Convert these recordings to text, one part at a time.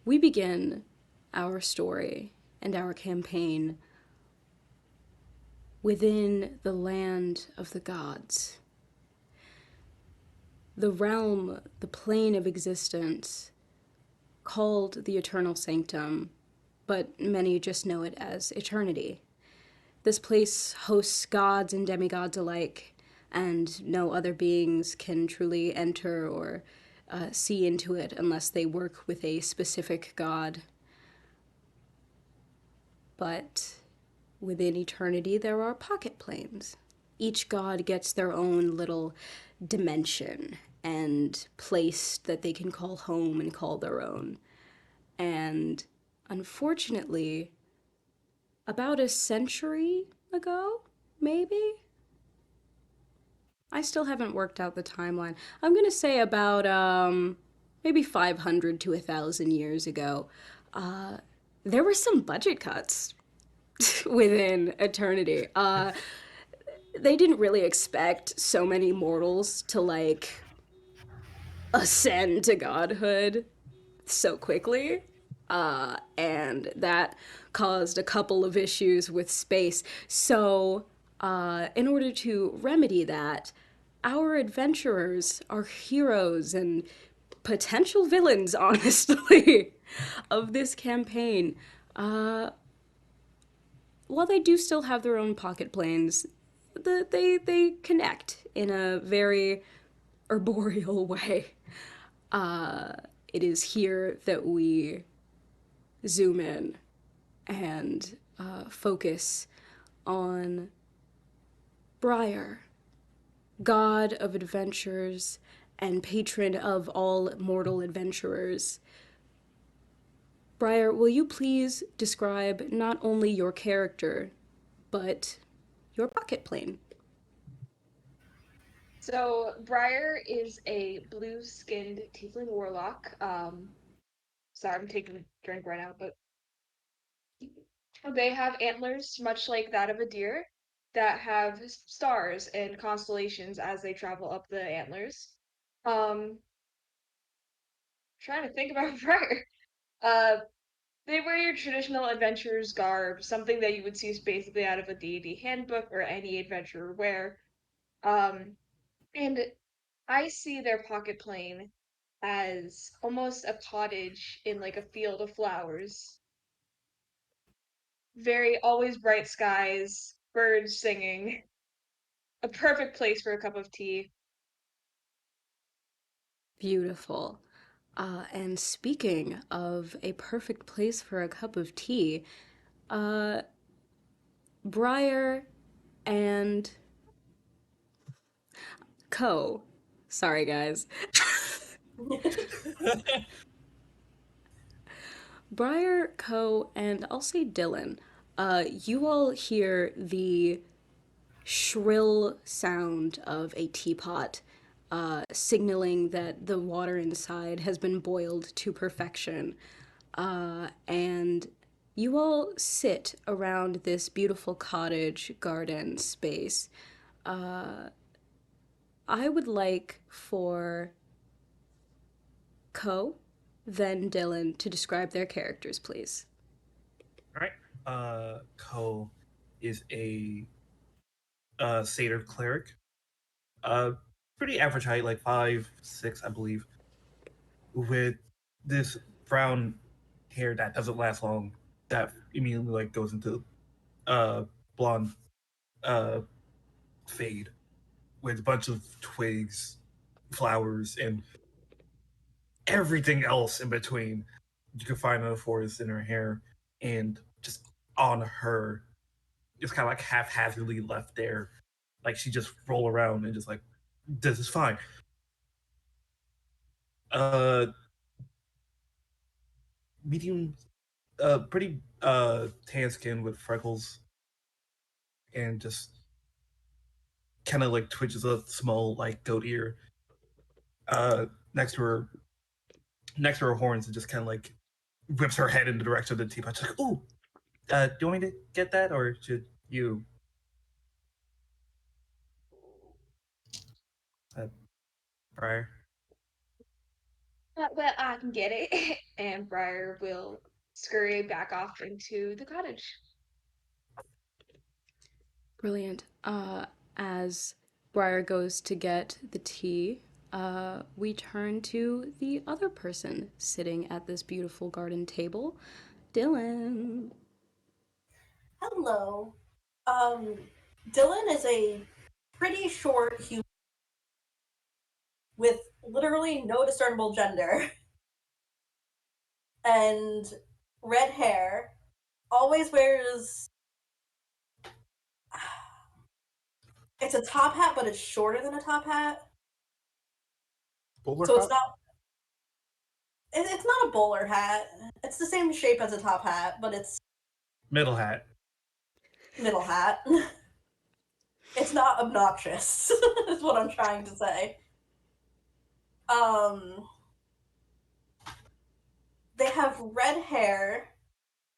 We begin our story and our campaign within the land of the gods. The realm, the plane of existence, called the Eternal Sanctum, but many just know it as Eternity. This place hosts gods and demigods alike, and no other beings can truly enter or see into it unless they work with a specific god. But within eternity, there are pocket planes. Each god gets their own little dimension and place that they can call home and call their own. And unfortunately, about a century ago, maybe? I still haven't worked out the timeline. I'm gonna say about maybe 500 to 1,000 years ago. There were some budget cuts within eternity. They didn't really expect so many mortals to like ascend to godhood so quickly. And that caused a couple of issues with space. So, in order to remedy that, our adventurers are heroes and potential villains, honestly, of this campaign. Uh, while they do still have their own pocket planes, they connect in a very arboreal way. It is here that we zoom in and focus on Briar, god of adventures and patron of all mortal adventurers. Briar, will you please describe not only your character, but your pocket plane? So Briar is a blue-skinned tiefling warlock. Sorry, I'm taking a drink right now, but they have antlers, much like that of a deer, that have stars and constellations as they travel up the antlers. Um, Trying to think about Briar. Uh, they wear your traditional adventurer's garb, something that you would see basically out of a D&D handbook or any adventurer wear. Um, and I see their pocket plane as almost a cottage in like a field of flowers. Very always bright skies, birds singing, a perfect place for a cup of tea. Beautiful. And speaking of a perfect place for a cup of tea, uh, Briar and Co. Sorry, guys. Briar, Co, and I'll say Dylan. You all hear the shrill sound of a teapot, signaling that the water inside has been boiled to perfection. And you all sit around this beautiful cottage garden space. I would like for Co, then Dylan to describe their characters, please. All right. Ko is a satyr cleric. Uh, Pretty average height, like 5'6", I believe, with this brown hair that doesn't last long. That immediately like goes into uh blonde uh fade with a bunch of twigs, flowers, and everything else in between. You can find in the forest in her hair, and just on her it's kind of like haphazardly left there. Like she just roll around and just like, this is fine. Uh, Medium, pretty tan skin with freckles, and just kind of like twitches a small like goat ear. Uh, next to her, next to her horns, and just kind of like whips her head in the direction of the teapot. She's like, "Ooh, do you want me to get that, or should you?" said Briar. Well, I can get it. And Briar will scurry back off into the cottage. Brilliant. As Briar goes to get the tea, we turn to the other person sitting at this beautiful garden table, Dylan. Hello. Um, Dylan is a pretty short human with literally no discernible gender and red hair. Always wears. It's a top hat, but it's shorter than a top hat. Bowler So it's hat? not. It's not a bowler hat. It's the same shape as a top hat, but it's Middle hat. middle hat. It's not obnoxious, is what I'm trying to say. Um, they have red hair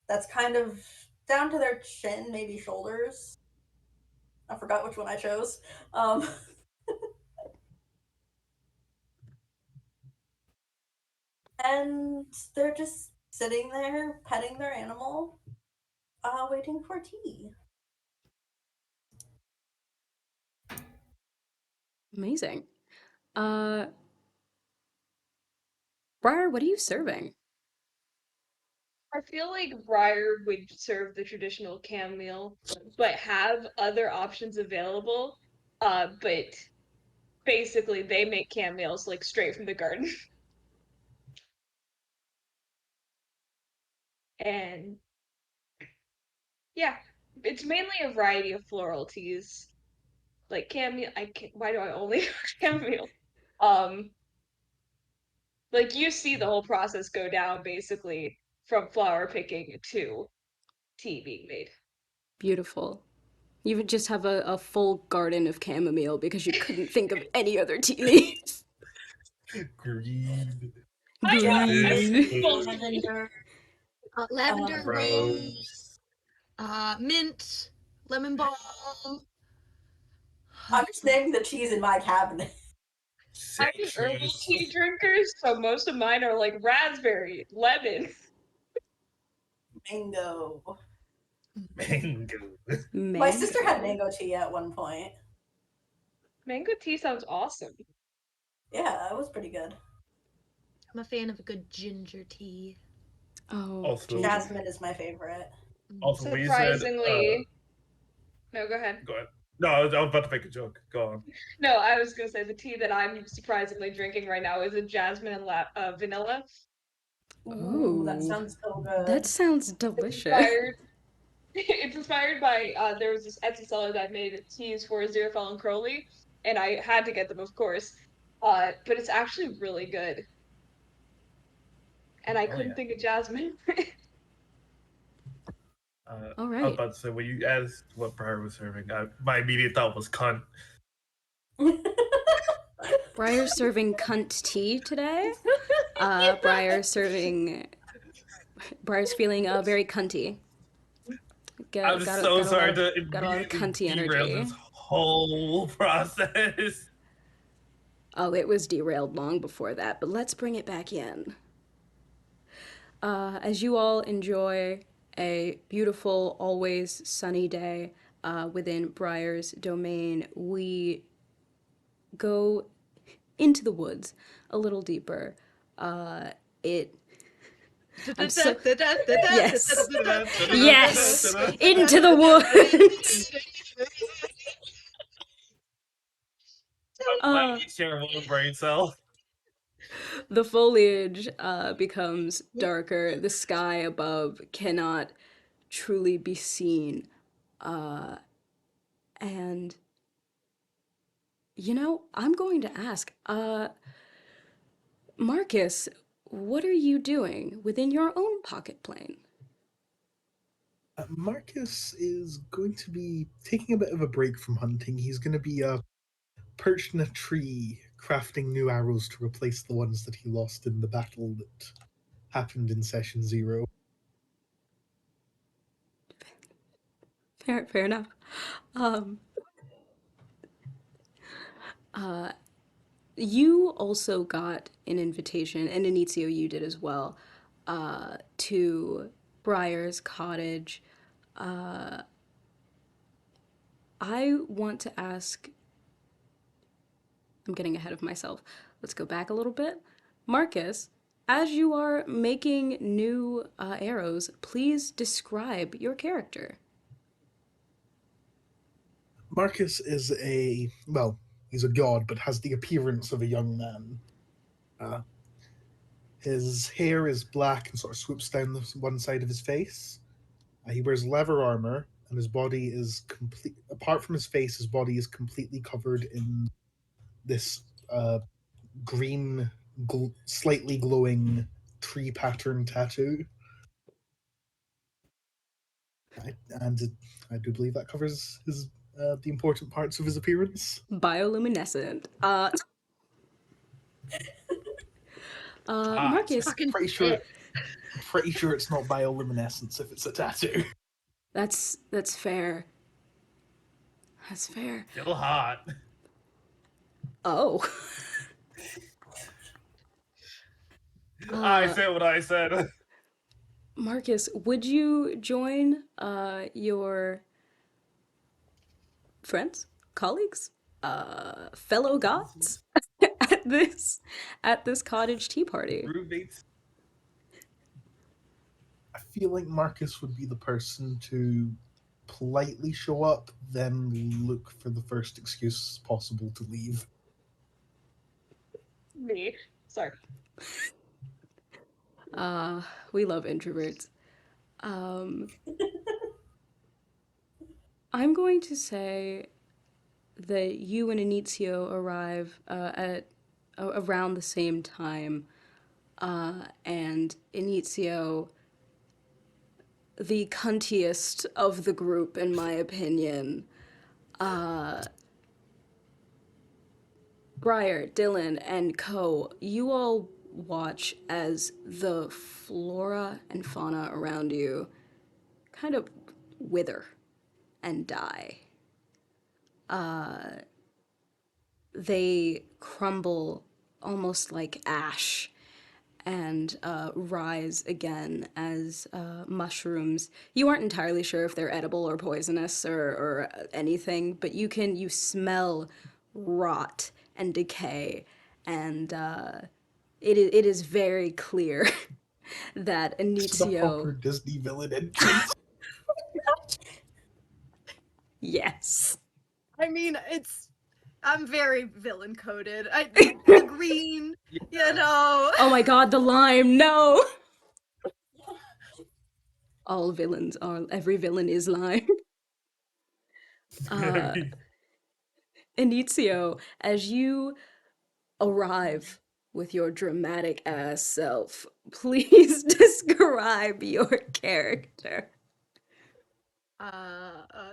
that's kind of down to their chin, maybe shoulders. I forgot which one I chose. Um, and they're just sitting there petting their animal, waiting for tea. Amazing. Uh, Briar, what are you serving? I feel like Briar would serve the traditional cam meal, but have other options available. But basically they make cam meals like straight from the garden. And yeah, it's mainly a variety of floral teas. Like chamomile, I can't, why do I only chamomile? Um, like you see the whole process go down basically from flower picking to tea being made. Beautiful. You would just have a full garden of chamomile because you couldn't think of any other tea leaves. Green. I have Green. full Lavender. Lavender, Rose. rose, mint, lemon balm. I'm just naming the teas in my cabinet. I'm an herbal Citrus. tea drinker, so most of mine are like raspberry, lemon. Mango. Mango. My sister had Mango. mango tea at one point. Mango tea sounds awesome. Yeah, it was pretty good. I'm a fan of a good ginger tea. Oh, Also, ginger. Jasmine is my favorite. also when you said, Surprisingly, no, go ahead. go ahead. No, I was about to make a joke. Go on. No, I was gonna say the tea that I'm surprisingly drinking right now is a jasmine and vanilla. Ooh, that Ooh, sounds so that good. sounds It's delicious. inspired. It's inspired by there was this Etsy seller that made teas for Aziraphale and Crowley, and I had to get them, of course. But it's actually really good, and I Oh couldn't yeah. think of jasmine. All I was right. about to say when you asked what Briar was serving, my immediate thought was cunt. Briar's serving cunt tea today. Briar's serving. Briar's feeling very cunty. I'm so sorry to Got a lot of immediately cunty derail energy. this whole process. Oh, it was derailed long before that, but let's bring it back in. As you all enjoy a beautiful, always sunny day within Briar's domain, we go into the woods a little deeper. It. I'm so. Yes. Yes! Into the woods! I'm glad Uh, we share one brain cell. the foliage becomes darker. The sky above cannot truly be seen. And, I'm going to ask, Marcus, what are you doing within your own pocket plane? Marcus is going to be taking a bit of a break from hunting. He's going to be perched in a tree, crafting new arrows to replace the ones that he lost in the battle that happened in session 0. Fair enough. You also got an invitation, and Inizio, you did as well, to Briar's cottage. I want to ask, I'm getting ahead of myself. Let's go back a little bit. Marcus, as you are making new arrows, please describe your character. Marcus is he's a god, but has the appearance of a young man. Uh, his hair is black and sort of swoops down the one side of his face. He wears leather armor, and his body is complete. Apart from his face, his body is completely covered in this green, slightly glowing tree pattern tattoo. And I do believe that covers his the important parts of his appearance. Bioluminescent. Hot. Marcus, Fucking Pretty sure, shit. pretty sure it's not bioluminescence if it's a tattoo. that's fair. That's fair. Still hot. Oh. I said what I said. Marcus, would you join your friends, colleagues, fellow gods at this cottage tea party? Roommates. I feel like Marcus would be the person to politely show up, then look for the first excuse possible to leave. Me. Sorry. We love introverts. I'm going to say that you and Inizio arrive at around the same time, and Inizio, the cuntiest of the group, in my opinion. Briar, Dylan, and Co., you all watch as the flora and fauna around you kind of wither and die. They crumble almost like ash and rise again as mushrooms. You aren't entirely sure if they're edible or poisonous or anything, but you smell rot and decay, and it is very clear that This is a proper Inizio, Disney villain entrance. yes. I mean, I'm very villain coded. The green, you know. Oh my god, the lime, no! Every villain is lime. Inizio, as you arrive with your dramatic ass self, please describe your character.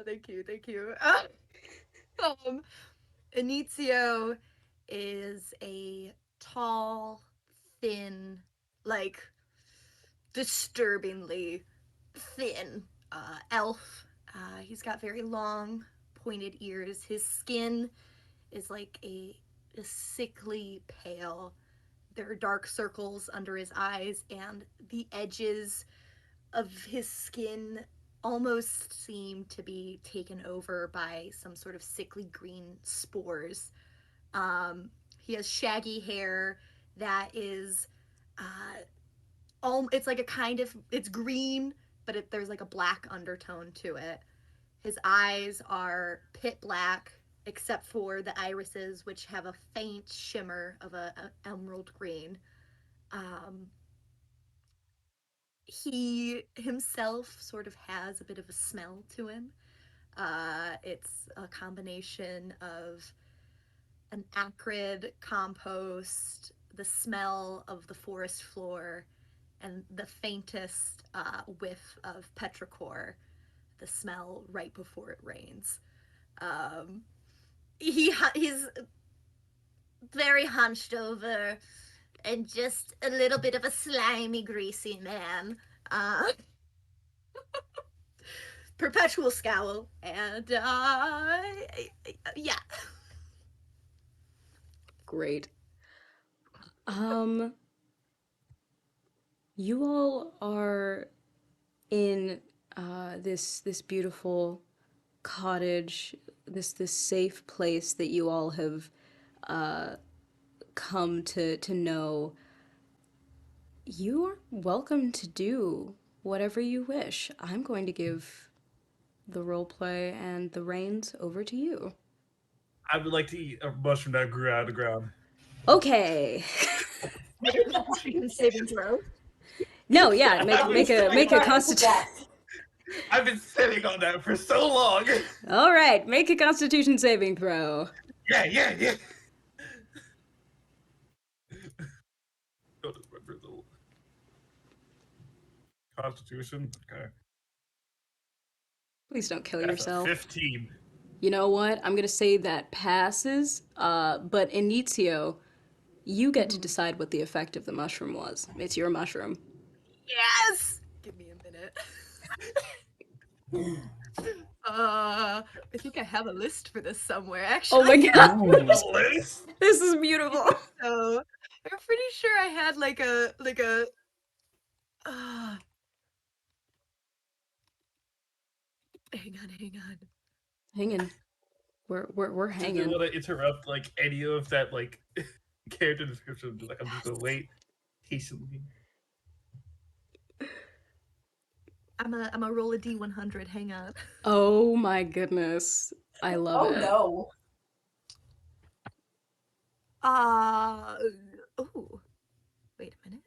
Thank you, thank you. Um, Inizio is a tall, thin, like disturbingly thin elf. He's got very long, pointed ears. His skin is like a sickly pale. There are dark circles under his eyes, and the edges of his skin almost seem to be taken over by some sort of sickly green spores. He has shaggy hair that is it's like a kind of it's green, but there's like a black undertone to it. His eyes are pit black, except for the irises, which have a faint shimmer of a emerald green. Um, he himself sort of has a bit of a smell to him. It's a combination of an acrid compost, the smell of the forest floor, and the faintest whiff of petrichor, the smell right before it rains. Um, he's very hunched over and just a little bit of a slimy, greasy man. Perpetual scowl, and yeah. Great. Um, you all are in this beautiful cottage, this safe place that you all have come to know. You are welcome to do whatever you wish. I'm going to give the role play and the reins over to you. I would like to eat a mushroom that grew out of the ground. Okay. Make a Constitution saving throw. No, yeah, I've been make a sitting- constitution. I've been sitting on that for so long. All right, make a constitution saving throw. Yeah. Don't remember the Constitution. Okay. Please don't kill That's yourself. a 15. You know what? I'm gonna say that passes, but Inizio, you get to decide what the effect of the mushroom was. It's your mushroom. Yes! Give me a minute. I think I have a list for this somewhere, actually. Oh my god, The list? this is beautiful. So, I'm pretty sure I had like a uh, hang on. Hanging. We're I didn't hanging. want to interrupt like any of that like character description. Like I'm just gonna wait patiently. I'm a roll a D100. Hang on. Oh my goodness. I love Oh it. no. Oh. Wait a minute.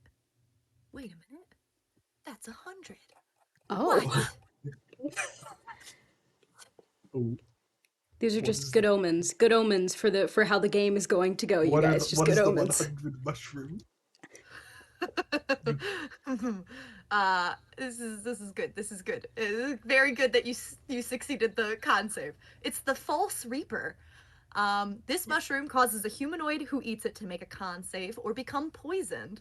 That's 100. Oh. What? Oh, These are What just is good omens. Good omens for how the game is going to go, you what guys. is, Just what good is the omens. 100 mushroom? This is good. This is good. Very good that you succeeded the con save. It's the False Reaper. This mushroom causes a humanoid who eats it to make a con save or become poisoned.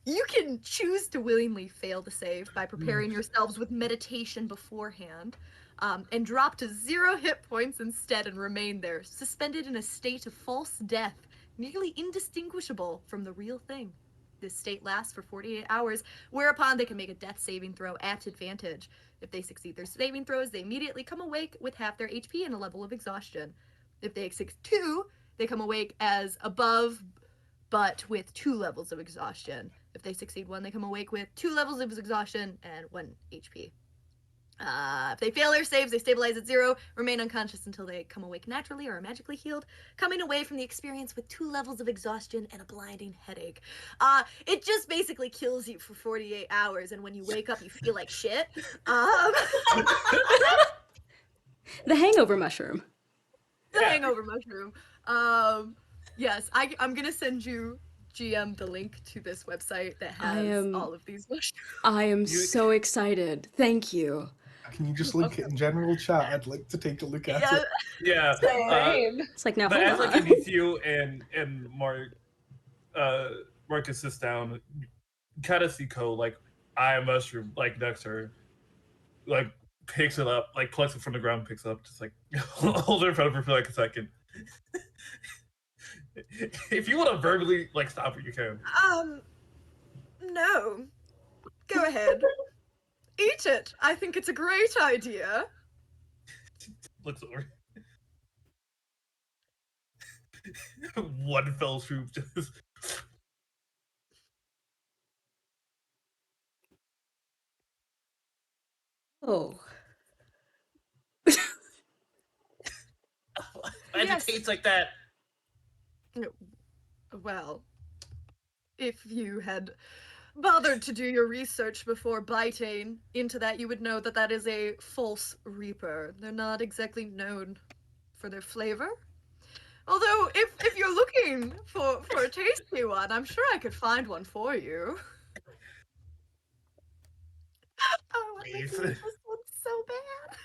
You can choose to willingly fail the save by preparing yourselves with meditation beforehand, and drop to 0 hit points instead and remain there, suspended in a state of false death, nearly indistinguishable from the real thing. This state lasts for 48 hours, whereupon they can make a death saving throw at advantage. If they succeed their saving throws, they immediately come awake with half their HP and a level of exhaustion. If they succeed 2, they come awake as above, but with 2 levels of exhaustion. If they succeed 1, they come awake with 2 levels of exhaustion and 1 HP. If they fail their saves, they stabilize at 0, remain unconscious until they come awake naturally or are magically healed, coming away from the experience with 2 levels of exhaustion and a blinding headache. It just basically kills you for 48 hours, and when you wake up, you feel like shit. The hangover mushroom. The hangover mushroom. Yes, I'm gonna send you, GM, the link to this website that has all of these mushrooms. I am so excited. Thank you. Can you just link it in general chat? I'd like to take a look at Yeah, it. Yeah. Same. It's like now But hold as like on. Inicio and Marcus sits down, kind of see Ko like eye a mushroom like next to her, like picks it up, like plucks it from the ground, picks it up, just like hold it in front of her for like a second. If you want to verbally like stop it, you can. No. Go ahead. Eat it. I think it's a great idea. Looks over. One fell swoop, just Oh. why does Yes. it taste like that? Well, if you had bothered to do your research before biting into that, you would know that that is a false reaper. They're not exactly known for their flavor. Although, if you're looking for a tasty one, I'm sure I could find one for you. Oh, I Please. like this one so bad.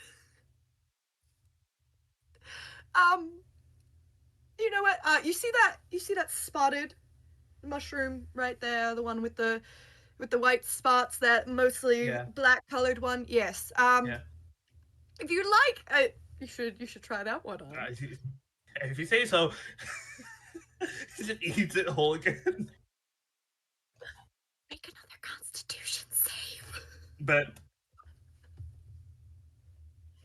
You know what? You see that spotted mushroom right there, the one with the white spots, that mostly black colored one? Yes. Yeah. If you like, you should try that one on. If you say so. He just eats it whole again. Make another Constitution save. But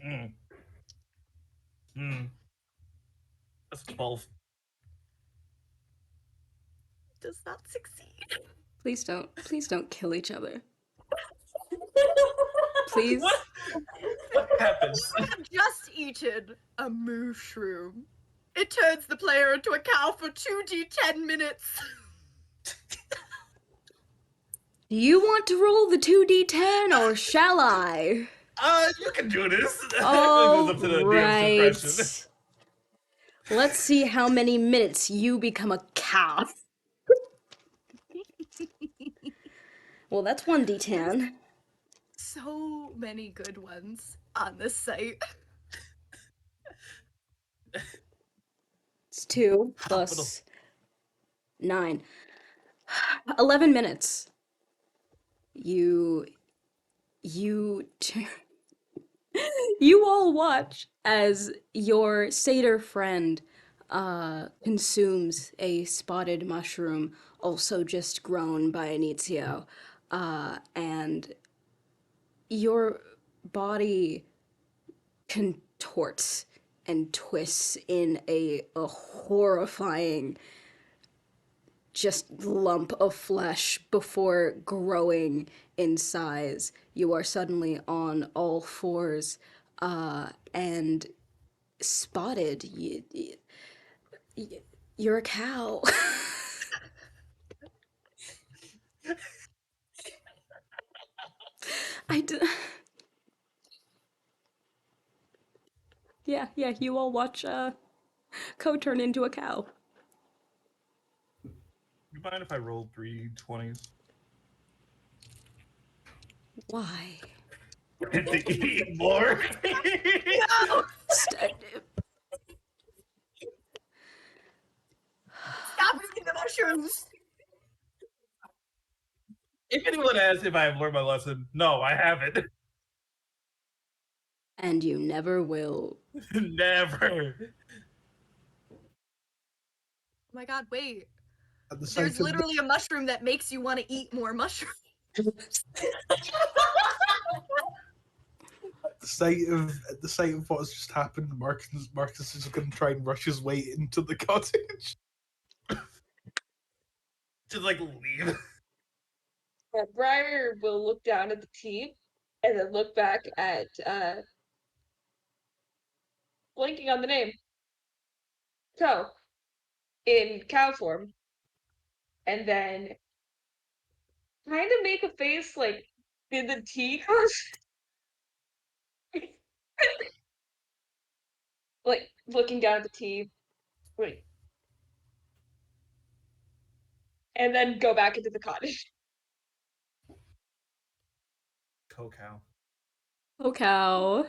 mm, that's 12. Does not succeed. Please don't kill each other. Please. What happens? You have just eaten a mushroom. It turns the player into a cow for 2d10 minutes. Do you want to roll the 2d10 or shall I? You can do this. All It's up to the DM's discretion. right. Let's see how many minutes you become a cow. Well, that's 1d10. So many good ones on this site. It's 2 plus 9. 11 minutes. You you all watch as your satyr friend consumes a spotted mushroom, also just grown by Anizio, and your body contorts and twists in a horrifying just lump of flesh before growing in size. You are suddenly on all fours and spotted. You're a cow. I d- yeah, you all watch Ko turn into a cow. You mind if I roll 3 20s? Why? To eat more? St- Stop eating the mushrooms! If anyone asks if I have learned my lesson, no, I haven't. and you never will. Never. Oh my god, wait. At the sight There's of literally a mushroom that makes you want to eat more mushrooms. at the sight of what's just happened, Marcus is going to try and rush his way into the cottage. Just like leave. Briar will look down at the team and then look back at blanking on the name. Toe in cow form. And then kind of make a face like, did the tea cost? Like looking down at the tea. Wait. And then go back into the cottage. Cow. Oh, cow.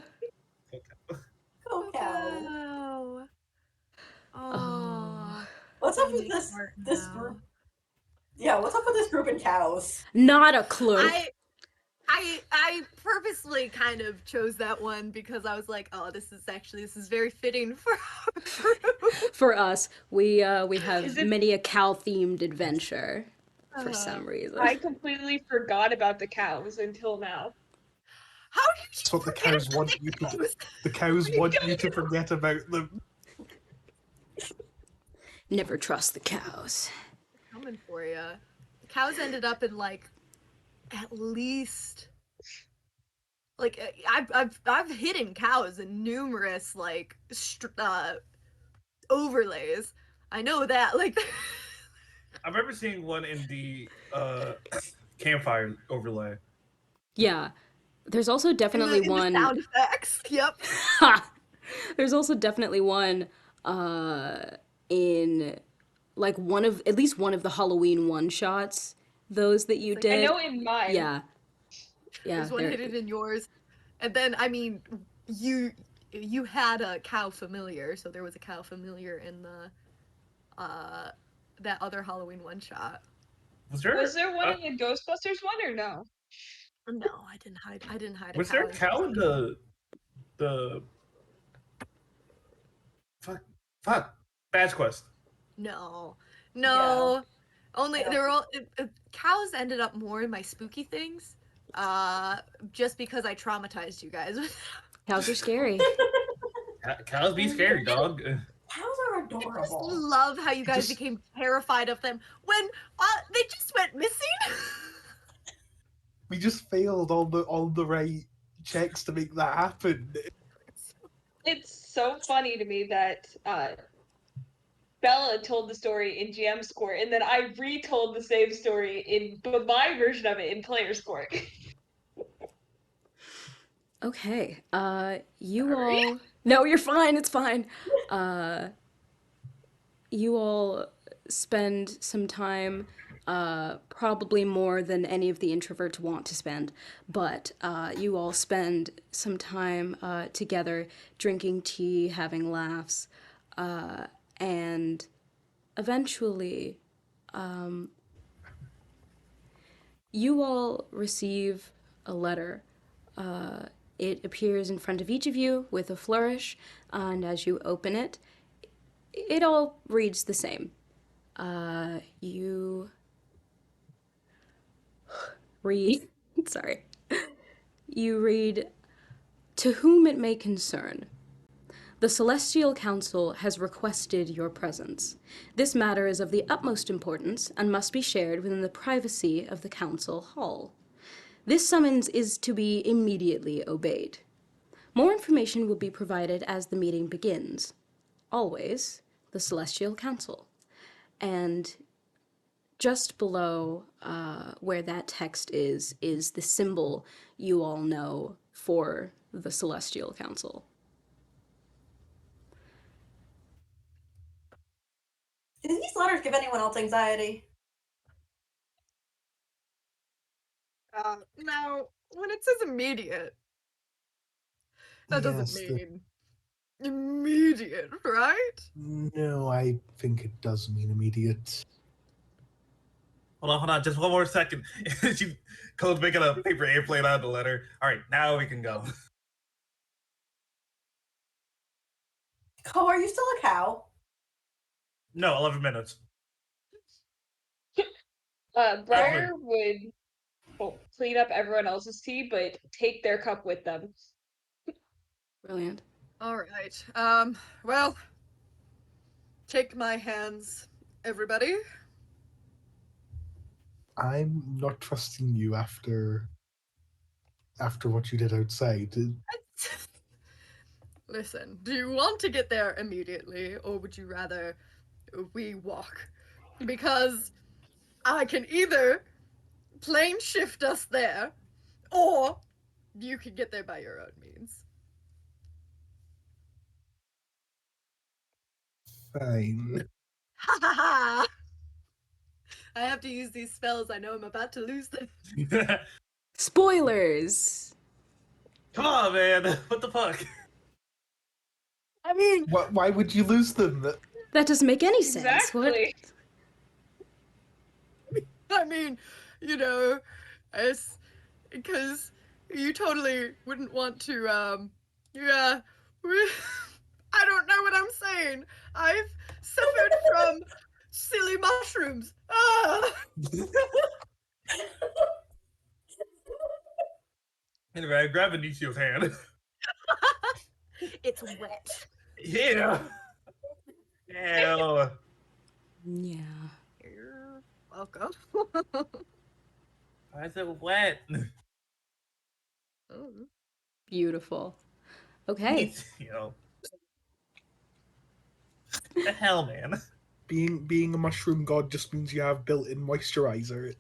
Oh, cow. Wow. Oh. What's up with this group? Yeah, what's up with this group and cows? Not a clue. I purposely kind of chose that one because I was like, oh, this is very fitting for our group. For us, we have Is it- many a cow-themed adventure for some reason. I completely forgot about the cows until now. How did you That's what the forget cows about want you to do. cows? The cows want you to forget about them. Never trust the cows. Coming for you. The cows ended up in like at least like I've hidden cows in numerous like overlays. I know that like I remember seeing one in the campfire overlay. Yeah. There's also definitely in the one. sound effects. Yep. There's also definitely one in like at least one of the Halloween one shots. Those that you Like, did. I know in mine. Yeah. Yeah. There's one hidden in yours. And then I mean you had a cow familiar, so there was a cow familiar in the that other Halloween one shot. Was there one in the Ghostbusters one or no? No, I didn't hide was a there cow. a cow in the fuck Badge Quest? No, Yeah. no. Only I don't they're all cows ended up more in my spooky things. Just because I traumatized you guys. Cows are scary. Cows be scary, dog. Cows are I just adorable. love how you guys Just became terrified of them when they just went missing. we just failed all the right checks to make that happen. It's so funny to me that Bella told the story in GM Score, and then I retold the same story in my version of it in Player Score. Okay. You Sorry. all. No, you're fine. It's fine. You all spend some time, probably more than any of the introverts want to spend, but you all spend some time together drinking tea, having laughs, and eventually you all receive a letter. It appears in front of each of you with a flourish, and as you open it, it all reads the same. You read, sorry, you read, "To whom it may concern. The Celestial Council has requested your presence. This matter is of the utmost importance and must be shared within the privacy of the Council Hall. This summons is to be immediately obeyed. More information will be provided as the meeting begins. Always, the Celestial Council." And just below where that text is the symbol you all know for the Celestial Council. Do these letters give anyone else anxiety? Now, when it says immediate, that doesn't Yes, mean immediate, right? no, I think it does mean immediate. Hold on, just one more second. she Code's making a paper airplane out of the letter. All right, now we can go. Oh, are you still a cow? No, 11 minutes. Briar would clean up everyone else's tea, but take their cup with them. Brilliant. All right. Well, take my hands, everybody. I'm not trusting you after what you did outside. Listen, do you want to get there immediately, or would you rather we walk? Because I can either plane shift us there, or you can get there by your own means. Fine. Ha ha ha! I have to use these spells. I know I'm about to lose them. Spoilers! Come on, man. What the fuck? I mean, Why would you lose them? That doesn't make any sense. What? Exactly. I mean, you know, it's because you totally wouldn't want to, yeah, I don't know what I'm saying. I've suffered from silly mushrooms. Ah! Anyway, I grab Inicio's hand. It's wet. Yeah. Ew. Yeah. You're welcome. Why is it wet? Oh. Beautiful. Okay. The hell, man. Being a mushroom god just means you have built-in moisturizer.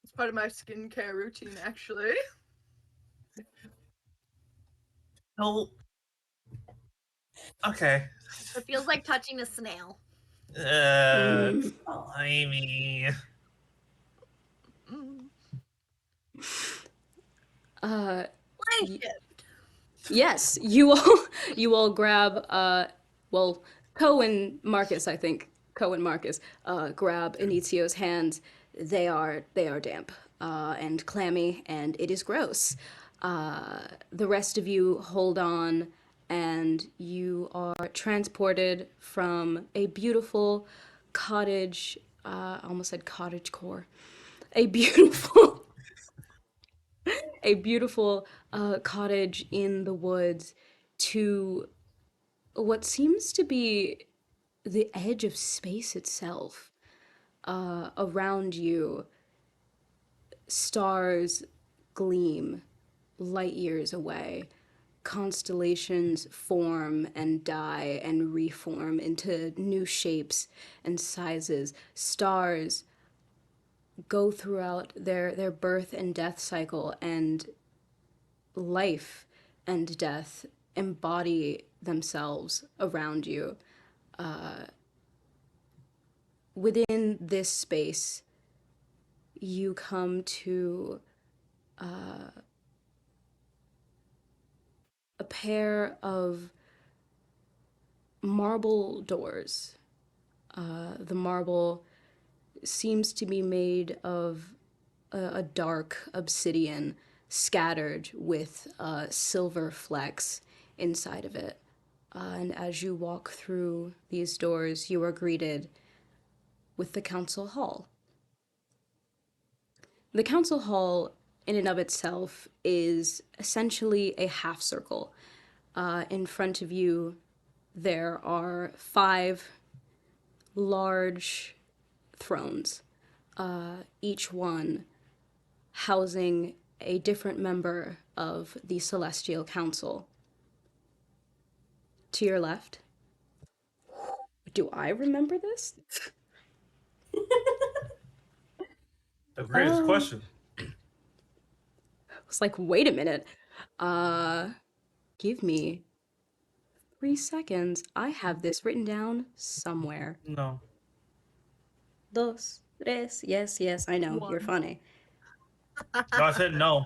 It's part of my skincare routine, actually. No. Okay. It feels like touching a snail. Mm. Slimy. Mm. Uh, Blanket. yes, you all you all grab well, Ko and Marcus, I think. Ko and Marcus grab Inizio's hands. They are damp and clammy, and it is gross. The rest of you hold on, and you are transported from a beautiful cottage. I almost said cottage core. A beautiful, a beautiful cottage in the woods to what seems to be the edge of space itself. Around you, stars gleam light years away. Constellations form and die and reform into new shapes and sizes. Stars go throughout their birth and death cycle, and life and death embody themselves around you. Within this space, you come to a pair of marble doors. The marble seems to be made of a dark obsidian scattered with silver flecks inside of it. And as you walk through these doors, you are greeted with the council hall. The council hall, in and of itself, is essentially a half circle. In front of you, there are 5 large thrones, each one housing a different member of the Celestial Council. To your left, do I remember this? The greatest question. It's like, wait a minute. Give me 3 seconds. I have this written down somewhere. No. Dos, tres. Yes, yes, I know. You're One. funny. No, I said no.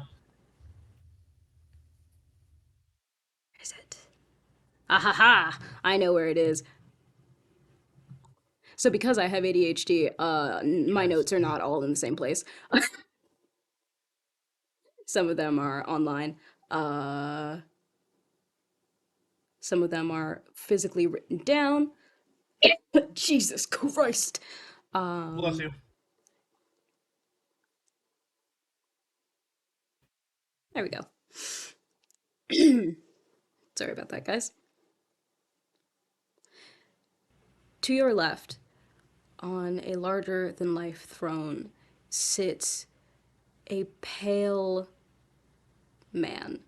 Where is it? Ah ha ha! I know where it is. So because I have ADHD, my Yes. notes are not all in the same place. Some of them are online. Some of them are physically written down. Jesus Christ. Bless you. There we go. Sorry about that, guys. To your left, on a larger than life throne, sits a pale man.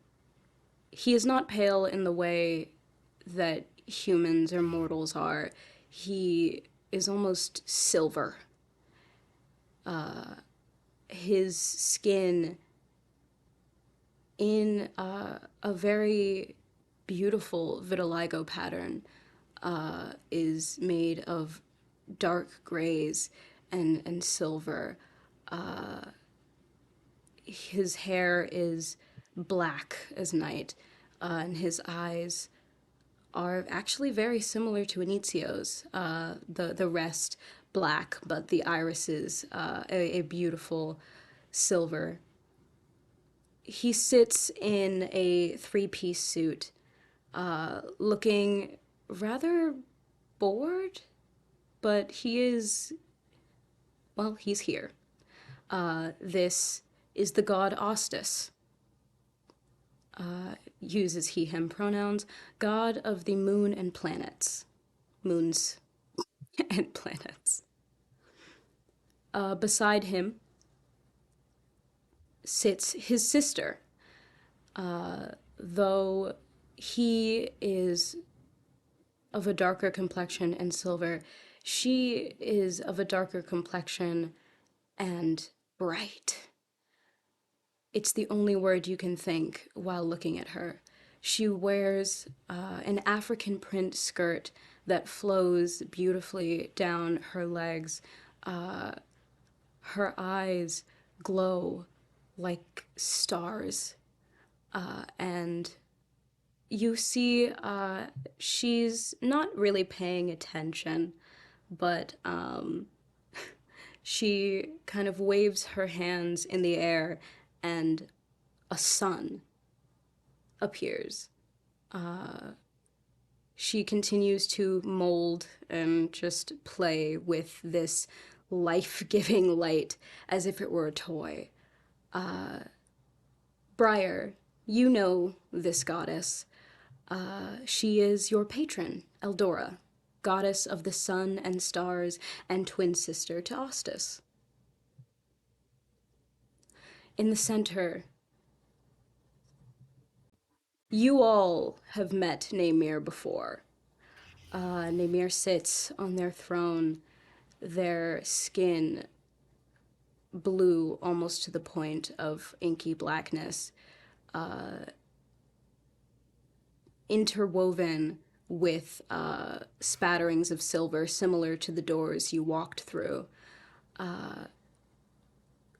He is not pale in the way that humans or mortals are. He is almost silver. His skin, in a very beautiful vitiligo pattern, is made of dark grays and silver. His hair is black as night, and his eyes are actually very similar to Inizio's. The rest black, but the irises a beautiful silver. He sits in a 3-piece suit, looking rather bored, but he is, well, he's here. This is the god Ostis. Uses he, him pronouns, god of the moon and planets. Moons and planets. Beside him sits his sister. Though he is of a darker complexion and silver, she is of a darker complexion and bright. It's the only word you can think while looking at her. She wears an African print skirt that flows beautifully down her legs. Her eyes glow like stars. And you see she's not really paying attention, but she kind of waves her hands in the air, and a sun appears. She continues to mold and just play with this life-giving light as if it were a toy. Briar, you know this goddess. She is your patron, Eldora, goddess of the sun and stars and twin sister to Ostis. In the center, you all have met Naemir before. Naemir sits on their throne, their skin blue almost to the point of inky blackness, interwoven with spatterings of silver similar to the doors you walked through.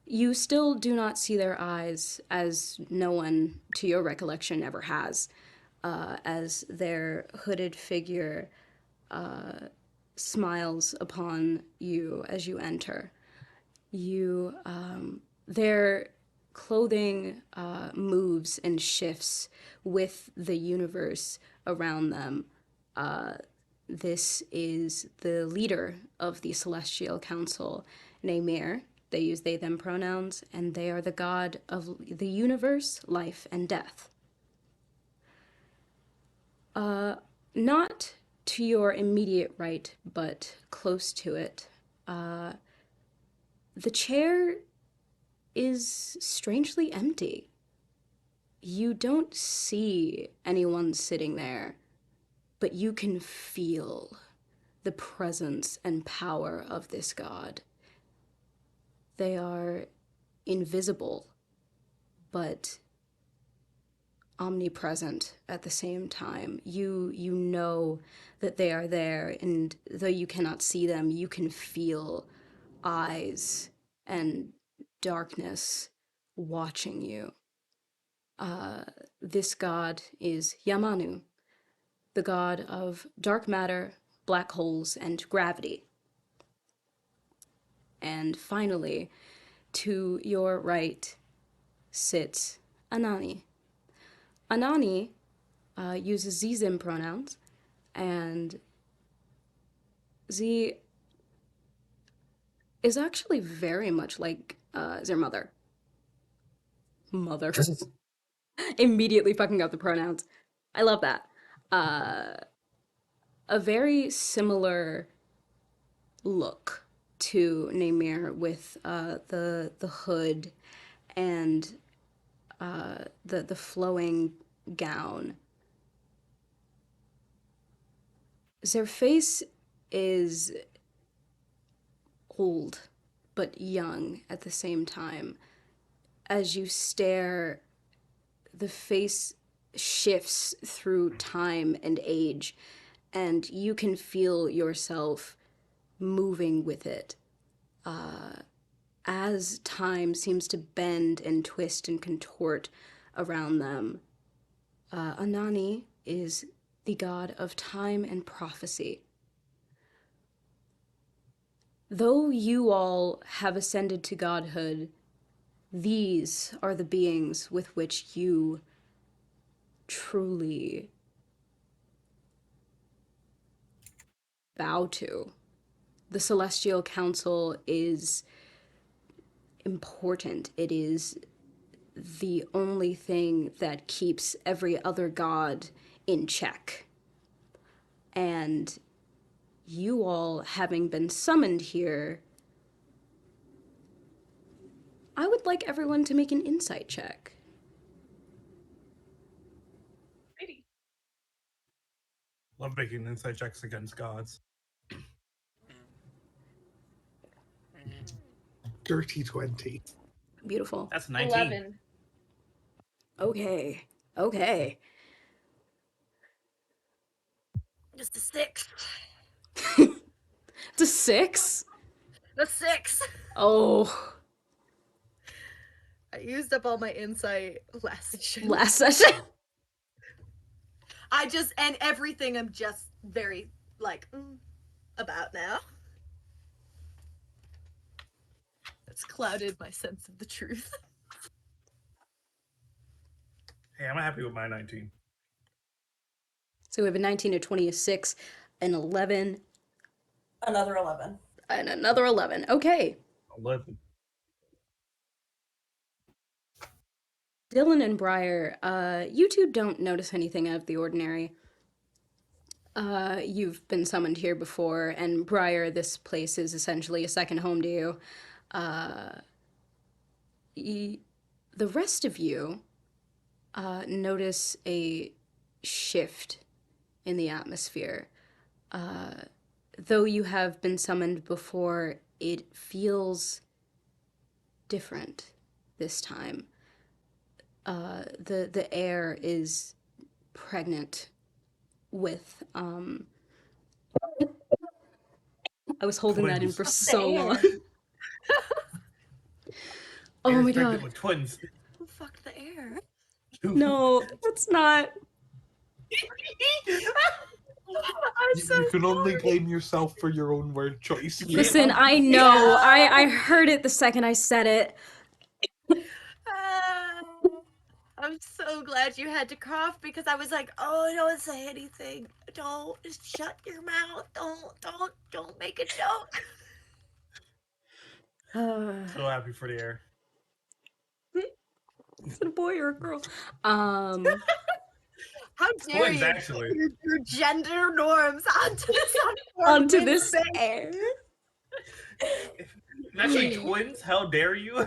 You still do not see their eyes, as no one, to your recollection, ever has, as their hooded figure smiles upon you as you enter. Their clothing moves and shifts with the universe around them. This is the leader of the Celestial Council, Naemir. They use they them pronouns, and they are the god of the universe, life, and death. Not to your immediate right, but close to it. The chair is strangely empty. You don't see anyone sitting there, but you can feel the presence and power of this god. They are invisible, but omnipresent at the same time. You know that they are there, and though you cannot see them, you can feel eyes and darkness watching you. This god is Yamanu, the god of dark matter, black holes, and gravity. And finally, to your right sits Anani. Anani uses Z-Zim pronouns, and Z is actually very much like their mother. Mother. Immediately fucking up the pronouns. I love that. A very similar look to Naemir with the hood and the flowing gown. Their face is old but young at the same time. As you stare, the face shifts through time and age, and you can feel yourself moving with it. As time seems to bend and twist and contort around them, Anani is the god of time and prophecy. Though you all have ascended to godhood, these are the beings with which you truly bow to. The Celestial Council is important. It is the only thing that keeps every other god in check. And you all, having been summoned here, I would like everyone to make an insight check. Maybe. Love making insight checks against gods. Dirty 20. Beautiful. That's 19. 11. Okay. Okay. Just a 6. It's a 6? A 6. Oh, I used up all my insight last session. last session. And everything I'm just very, like, about now. It's clouded my sense of the truth. Okay, I'm happy with my 19. So we have a 19, a 20, a 6, an 11, Another 11. and another 11. Okay. 11. Dylan and Briar, you two don't notice anything out of the ordinary. You've been summoned here before, and Briar, this place is essentially a second home to you. The rest of you notice a shift in the atmosphere. Though you have been summoned before, it feels different this time. The air is pregnant with I was holding that in Twins. for so long. air. Oh Air's my pregnant god. with twins. Who fucked the air? No, that's not. I'm so You can only sorry. blame yourself for your own word choice. Listen, I know. I heard it the second I said it. Ah, I'm so glad you had to cough because I was like, oh, don't say anything. Don't just shut your mouth. Don't make a joke. So happy for the air. Is it a boy or a girl? How dare Twins, you actually. put your gender norms onto this Onto unfortunate this thing? air. It's actually twins? How dare you?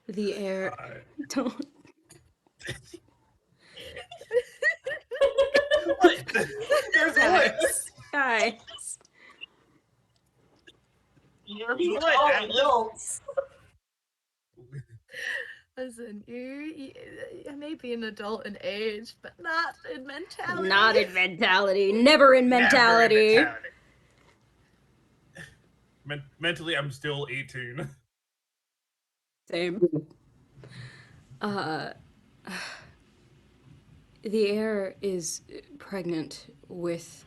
The air. Don't. What? There's what? Guys. We What, are Atlas? adults. Listen, you may be an adult in age, but not in mentality. Not in mentality. Never in mentality. Never in mentality. Mentally, I'm still 18. Same. The air is pregnant with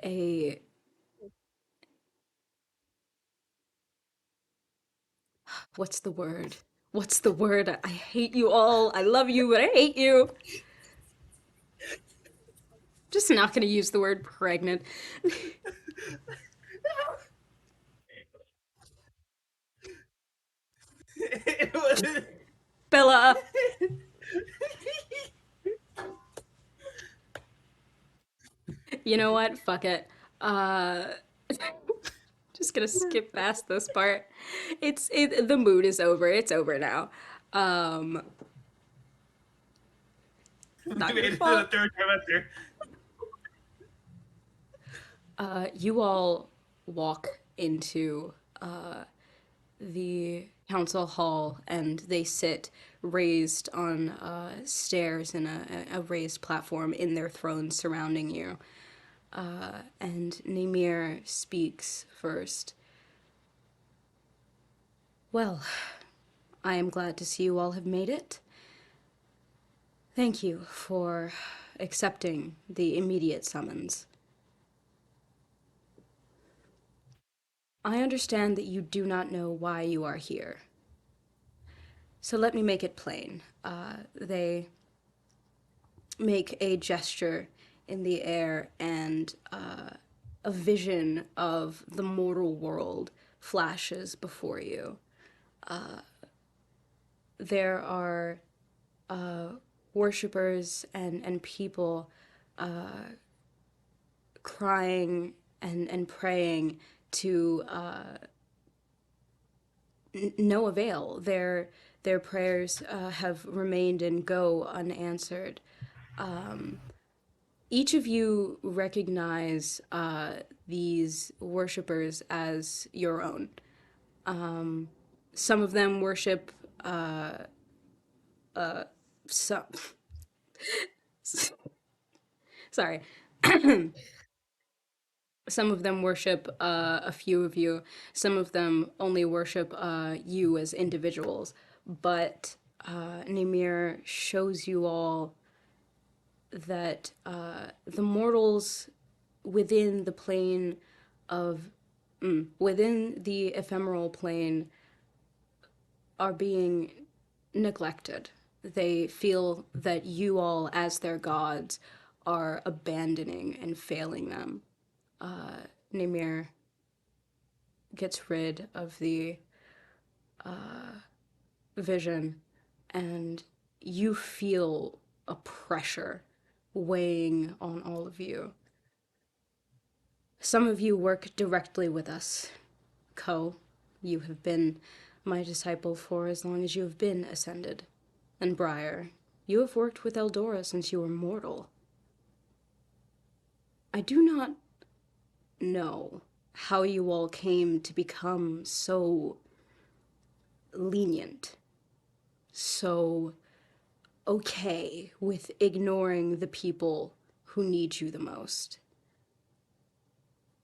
a. What's the word? What's the word? I hate you all. I love you, but I hate you. Just not gonna use the word pregnant. It was- Bella. You know what? Fuck it. Just gonna skip past this part. The mood is over. It's over now. Not we your made it to the fault. third trimester. You all walk into the council hall and they sit raised on stairs in a raised platform in their thrones surrounding you. And Namir speaks first. Well, I am glad to see you all have made it. Thank you for accepting the immediate summons. I understand that you do not know why you are here. So let me make it plain. They make a gesture in the air, and a vision of the mortal world flashes before you. There are worshippers and people crying and praying to no avail. Their prayers have remained and go unanswered. Each of you recognize these worshippers as your own. Some of them worship some. Sorry. Some of them worship a few of you. Some of them only worship you as individuals. But Namir shows you all that the mortals within the plane of within the ephemeral plane are being neglected. They feel that you all, as their gods, are abandoning and failing them. Namir gets rid of the vision, and you feel a pressure weighing on all of you. Some of you work directly with us. Ko, you have been my disciple for as long as you have been ascended. And Briar, you have worked with Eldora since you were mortal. I do not know how you all came to become so lenient, so okay with ignoring the people who need you the most.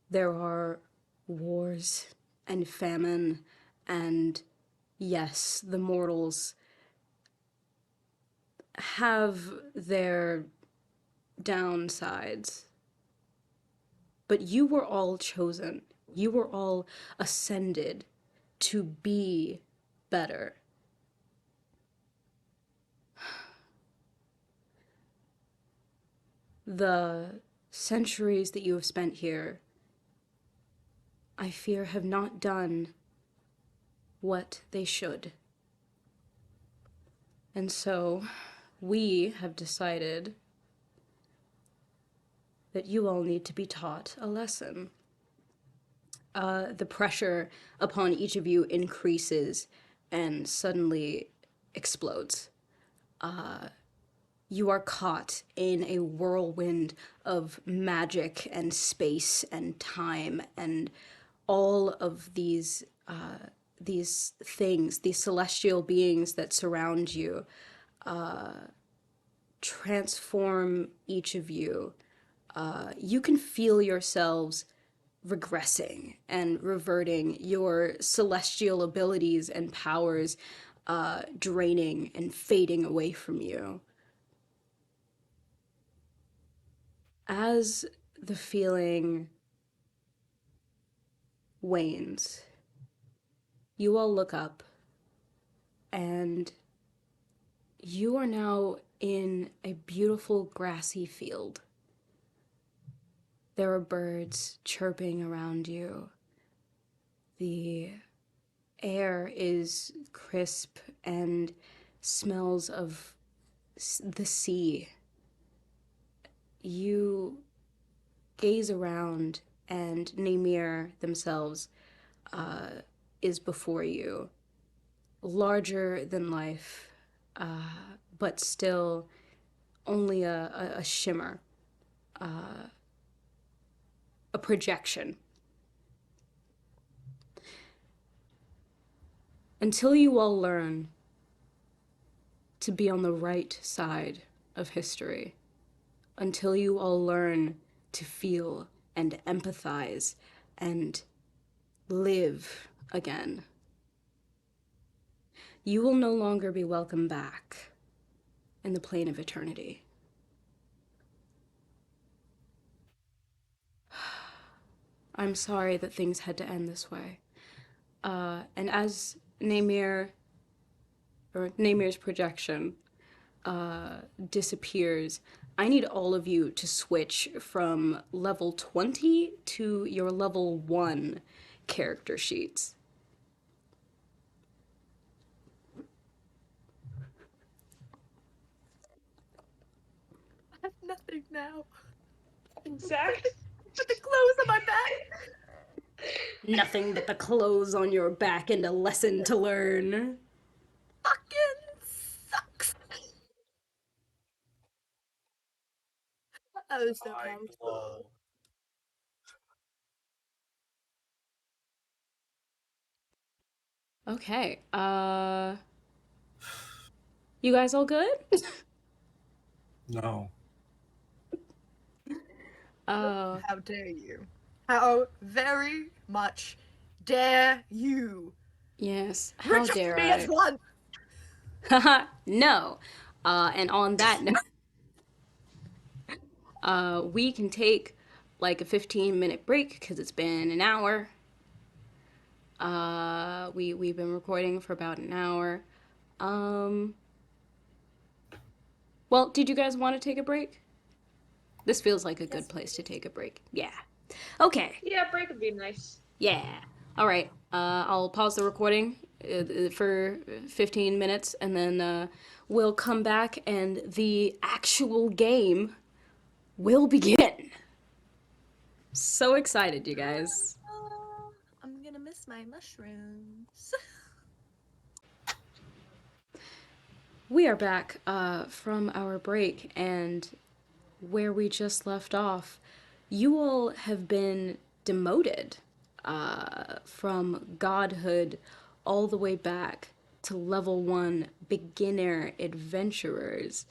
There are wars and famine, and yes, the mortals have their downsides. But you were all chosen. You were all ascended to be better. The centuries that you have spent here, I fear, have not done what they should. And so, we have decided that you all need to be taught a lesson. The pressure upon each of you increases and suddenly explodes. You are caught in a whirlwind of magic and space and time and all of these things, these celestial beings that surround you, transform each of you. You can feel yourselves regressing and reverting, your celestial abilities and powers draining and fading away from you. As the feeling wanes, you all look up and you are now in a beautiful grassy field. There are birds chirping around you. The air is crisp and smells of the sea. You gaze around, and Namir themselves is before you, larger than life, but still only a shimmer, a projection. Until you all learn to be on the right side of history, until you all learn to feel and empathize and live again, you will no longer be welcome back in the plane of eternity. I'm sorry that things had to end this way. And as Namir's projection disappears, I need all of you to switch from level 20 to your level 1 character sheets. I have nothing now. Zach? Put the clothes on my back. Nothing but the clothes on your back and a lesson to learn. Fucking sucks. I was so I pumped. love. Okay, you guys all good? No. How dare you? How very much dare you? Yes, how Reject dare me as one! I? No. And on that note, we can take like a 15-minute break because it's been an hour. We've been recording for about an hour. Well, did you guys want to take a break? This feels like a good Yes, place to please. take a break. Yeah. Okay. Yeah, break would be nice. Yeah. All right. I'll pause the recording for 15 minutes, and then we'll come back, and the actual game will begin. So excited, you guys. I'm gonna miss my mushrooms. We are back from our break, and where we just left off, you all have been demoted from godhood all the way back to level 1 beginner adventurers.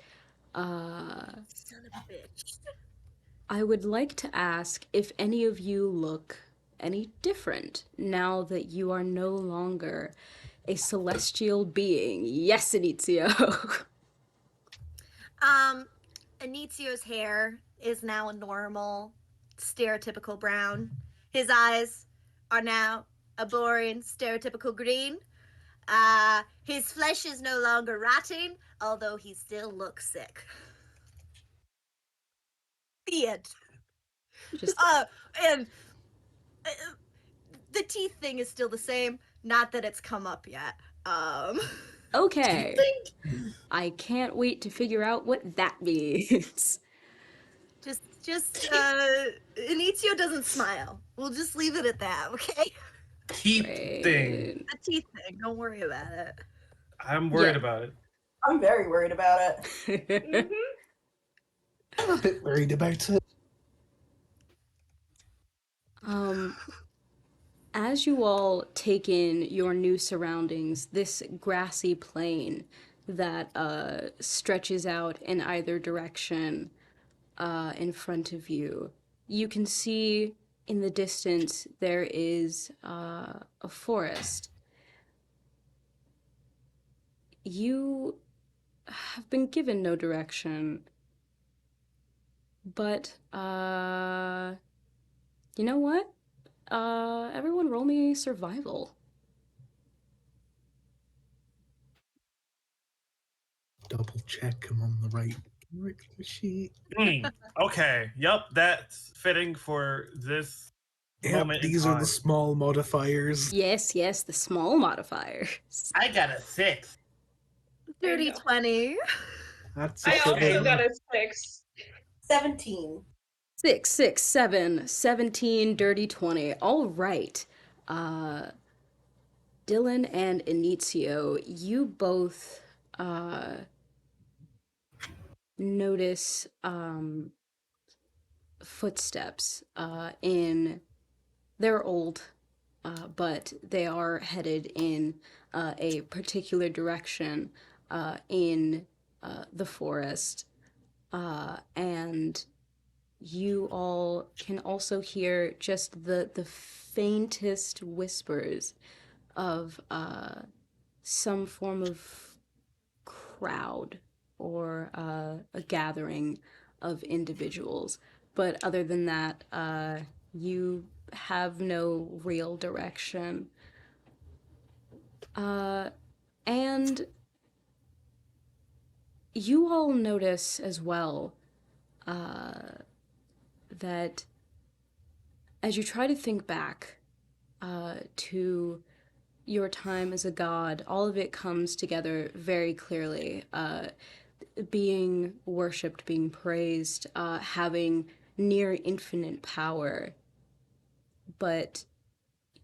Son of a bitch. I would like to ask if any of you look any different now that you are no longer a celestial being. Yes, Inizio. Anizio's hair is now a normal, stereotypical brown. His eyes are now a boring, stereotypical green. His flesh is no longer rotting, although he still looks sick. The end. Just And uh, the teeth thing is still the same. Not that it's come up yet. okay. I can't wait to figure out what that means. Inizio doesn't smile. We'll just leave it at that, okay? Keep thing. Right. The teeth thing. Don't worry about it. I'm worried Yeah. about it. I'm very worried about it. Mm-hmm. I'm a bit worried about it. As you all take in your new surroundings, this grassy plain that stretches out in either direction in front of you, you can see in the distance there is a forest. You have been given no direction, but you know what? Everyone roll me survival. Double check I'm on the right character sheet. Okay. Yep. That's fitting for this Yep, moment in these are the time. small modifiers. Yes, yes, the small modifiers. I got a 6. There you Dirty go. 20. That's I it. also got a 6. 17. 6, 6, 7, 17, dirty 20. All right. Dylan and Inizio, you both notice footsteps in. They're old, but they are headed in a particular direction in the forest. And you all can also hear just the faintest whispers of some form of crowd or a gathering of individuals. But other than that, you have no real direction. And you all notice as well that as you try to think back to your time as a god, all of it comes together very clearly. Being worshipped, being praised, having near infinite power. But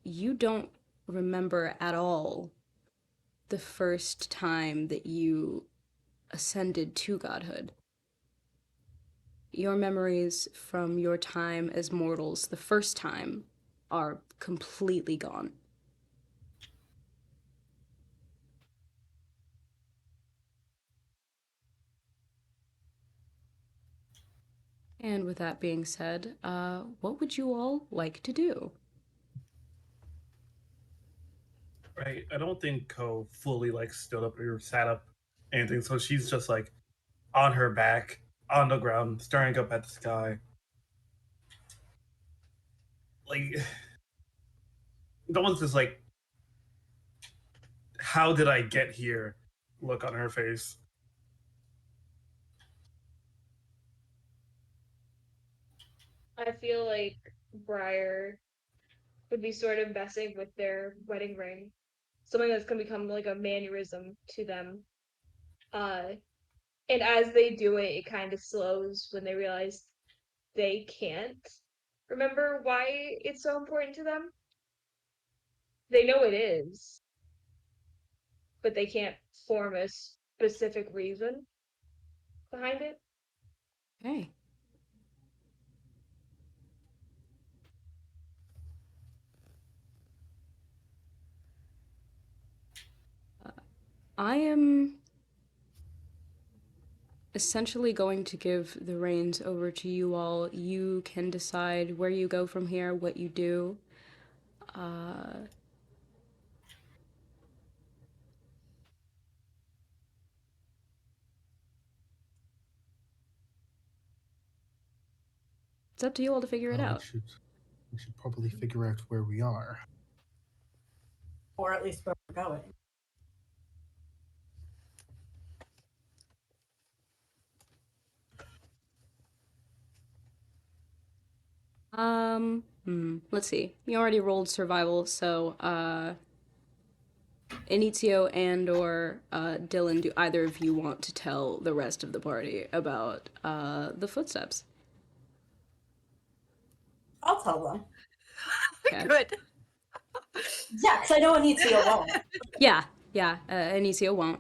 you don't remember at all the first time that you ascended to godhood. Your memories from your time as mortals, the first time, are completely gone. And with that being said, what would you all like to do? Right. I don't think Ko fully like stood up or sat up anything. So she's just like on her back, on the ground, staring up at the sky. Like, no one's just like how did I get here look on her face. I feel like Briar would be sort of messing with their wedding ring. Something that's gonna become like a mannerism to them. Uh, and as they do it, it kind of slows when they realize they can't remember why it's so important to them. They know it is, but they can't form a specific reason behind it. Okay. I am essentially going to give the reins over to you all. You can decide where you go from here, what you do. It's up to you all to figure it Well, out. we should probably figure out where we are. Or at least where we're going. Let's see. You already rolled survival, so Inizio and or Dylan, do either of you want to tell the rest of the party about the footsteps? I'll tell them. Okay. Good. Yeah, because I know Anitio won't. Yeah, Inizio won't.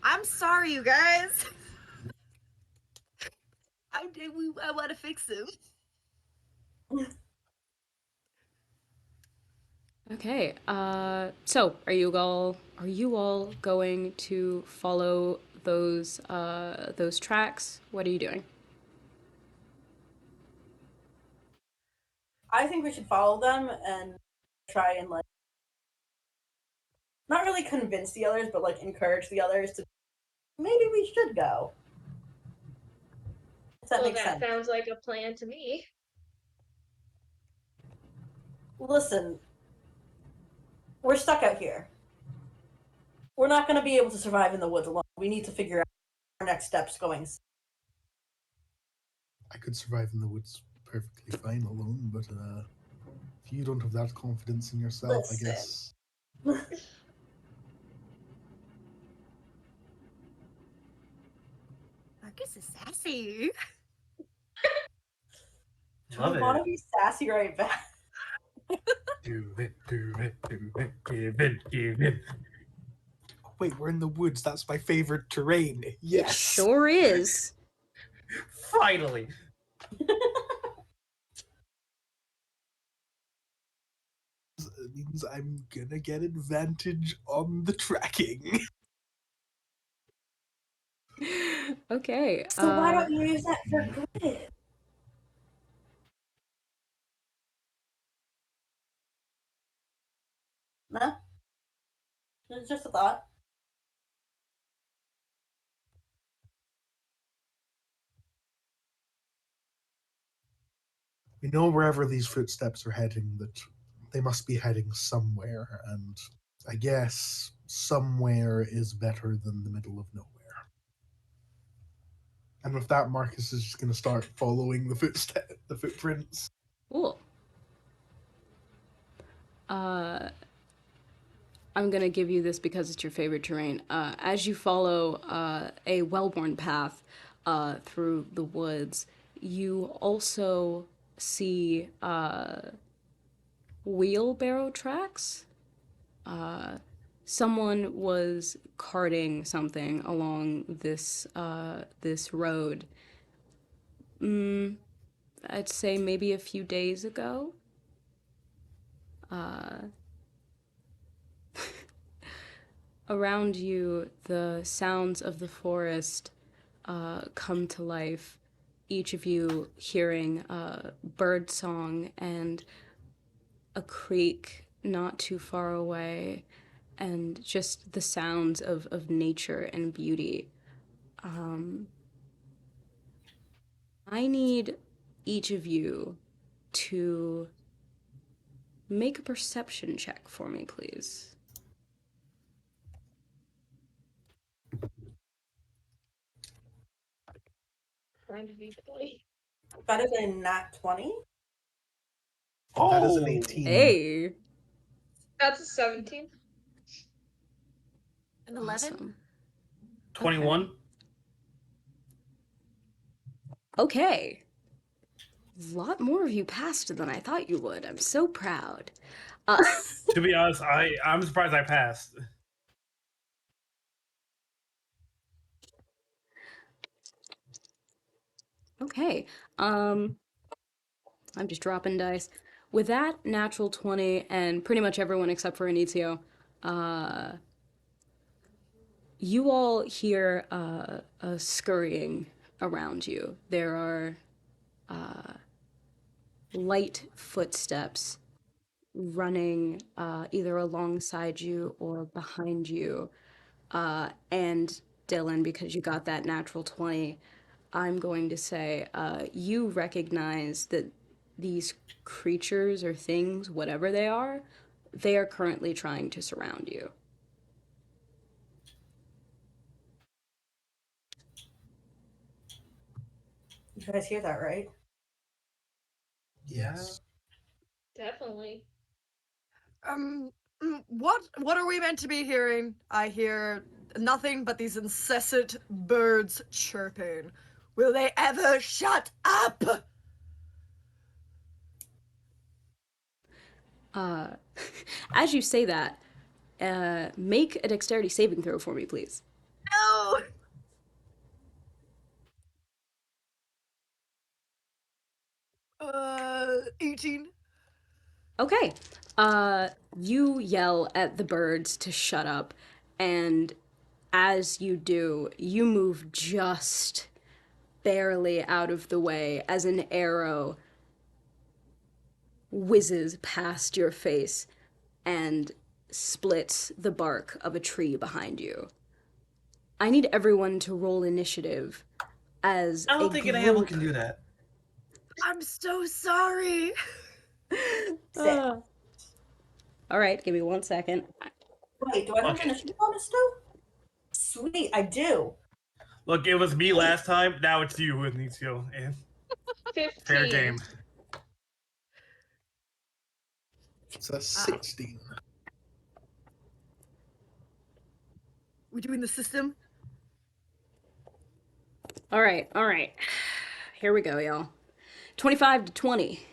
I'm sorry, you guys. I want to fix him. Okay. So are you all going to follow those tracks? What are you doing? I think we should follow them and try and like not really convince the others, but like encourage the others to maybe we should go. If that Well, makes that sense. sounds like a plan to me. Listen, we're stuck out here. We're not going to be able to survive in the woods alone. We need to figure out our next steps going. I could survive in the woods perfectly fine alone, but if you don't have that confidence in yourself, I Listen. guess. Marcus is sassy. Do Love we want to it. be sassy right back? Do it, do it, do it, give it, give it. Wait, we're in the woods. That's my favorite terrain. It Yes. sure is. Finally. It means I'm gonna get advantage on the tracking. Okay. So why don't you use that for good? No? It's just a thought. We know wherever these footsteps are heading that they must be heading somewhere, and I guess somewhere is better than the middle of nowhere. And with that, Marcus is just going to start following the footprints. Cool. I'm gonna give you this because it's your favorite terrain. As you follow a well-worn path through the woods, you also see wheelbarrow tracks. Someone was carting something along this road. I'd say maybe a few days ago. Around you, the sounds of the forest come to life. Each of you hearing bird song and a creek not too far away, and just the sounds of nature and beauty. I need each of you to make a perception check for me, please. trying to be silly. That is a nat 20. That is an Oh, 18. Hey. That's a 17. An 11? Awesome. 21. Okay. A lot more of you passed than I thought you would. I'm so proud. To be honest, I'm surprised I passed. Okay. I'm just dropping dice. With that natural 20 and pretty much everyone except for Inizio, you all hear a scurrying around you. There are light footsteps running either alongside you or behind you. And Dylan, because you got that natural 20, I'm going to say you recognize that these creatures or things, whatever they are currently trying to surround you. You guys hear that, right? Yes. Definitely. What are we meant to be hearing? I hear nothing but these incessant birds chirping. Will they ever shut up? As you say that, make a dexterity saving throw for me, please. No. 18. Okay. You yell at the birds to shut up, and as you do, you move just barely out of the way as an arrow whizzes past your face and splits the bark of a tree behind you. I need everyone to roll initiative as I a don't think an animal group. can do that. I'm so sorry. Sick. All right, give me 1 second. Wait, do I have Okay. initiative bonus still? Sweet, I do. Look, it was me last time. Now it's you, Inicio. And 15. fair game. It's a 16. We doing the system? All right, all right. Here we go, y'all. 25 to 20.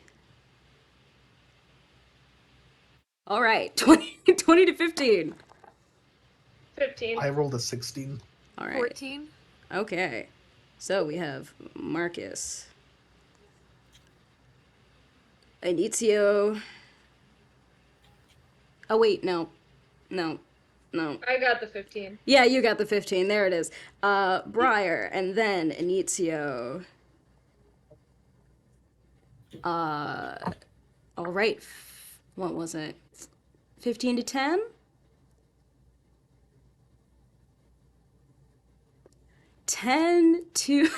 All right, 20 to 15. 15. I rolled a 16. All right. 14. Okay. So we have Marcus, Inizio. Oh, wait, no. No. No. I got the 15. Yeah, you got the 15. There it is. Briar, and then Inizio. All right. What was it? 15 to 10? 10 to...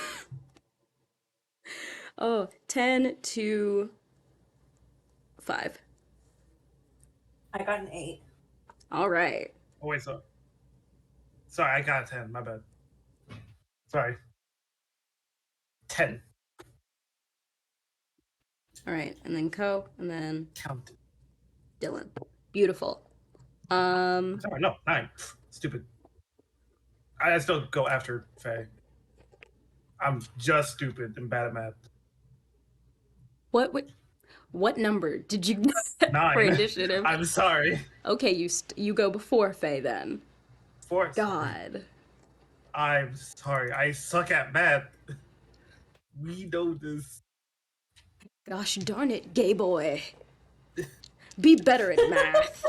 Oh, 10 to 5. I got an 8. All right. Oh, wait, sorry, I got a 10. My bad. Sorry. 10. All right. And then Co, and then Count. Dylan. Beautiful. Sorry, no, 9. Stupid. I still go after Faye. I'm just stupid and bad at math. What number did you get 9. for initiative? I'm sorry. Okay, you go before Faye then. Fourth. God. I'm sorry. I suck at math. We know this. Gosh darn it, gay boy. Be better at math.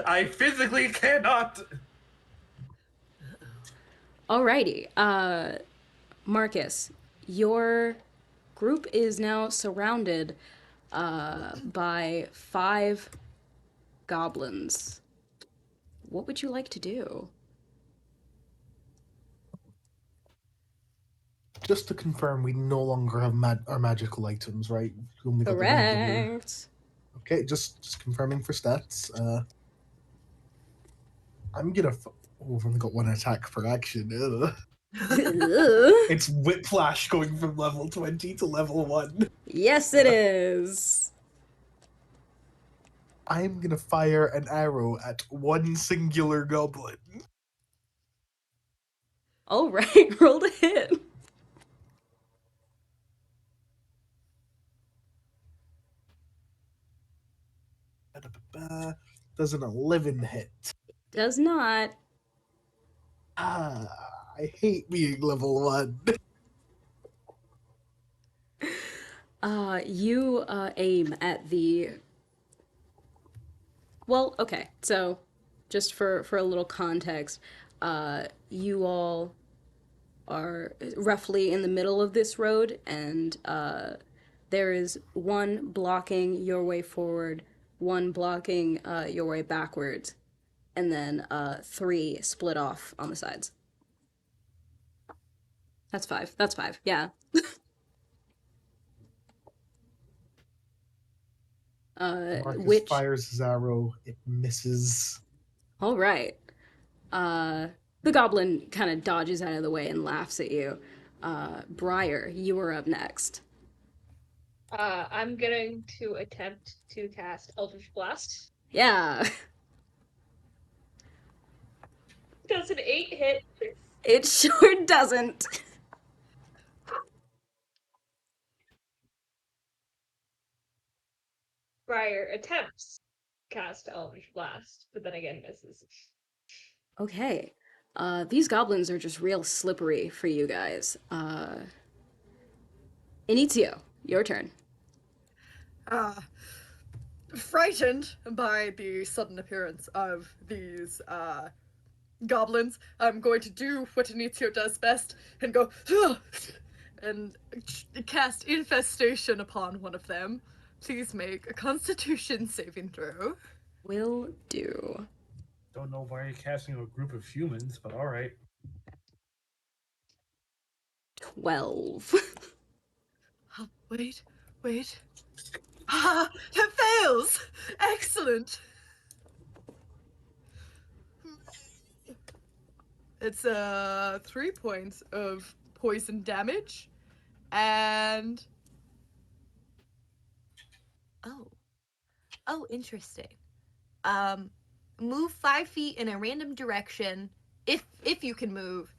I physically cannot. Alrighty. Marcus, your group is now surrounded by 5 goblins. What would you like to do? Just to confirm, we no longer have our magical items, right? We only got the regular. Correct. Okay, just confirming for stats. I'm gonna. Oh, I've only got 1 attack per action. Ugh. It's whiplash going from level 20 to level 1. Yes, it is. I'm gonna fire an arrow at one singular goblin. All right, roll to hit. Does an 11 hit? Does not. Ah, I hate being level 1. You aim at the. Well, okay. So, just for a little context, you all are roughly in the middle of this road, and there is one blocking your way forward, one blocking your way backwards, and then three split off on the sides. That's five. That's five. Yeah. Marcus Which. fires his arrow, it misses. All right. Uh, the goblin kind of dodges out of the way and laughs at you. Briar, you are up next. I'm going to attempt to cast Eldritch Blast. Yeah. Does an 8 hit? It sure doesn't. Briar attempts to cast Eldritch Blast, but then again misses. Okay. These goblins are just real slippery for you guys. Inizio, your turn. Frightened by the sudden appearance of these goblins, I'm going to do what Inizio does best and go and cast infestation upon one of them. Please make a Constitution saving throw. Will do. Don't know why you're casting a group of humans, but all right. 12. Wait. Ah, it fails! Excellent! It's 3 points of poison damage, and oh, interesting. Move 5 feet in a random direction, if you can move,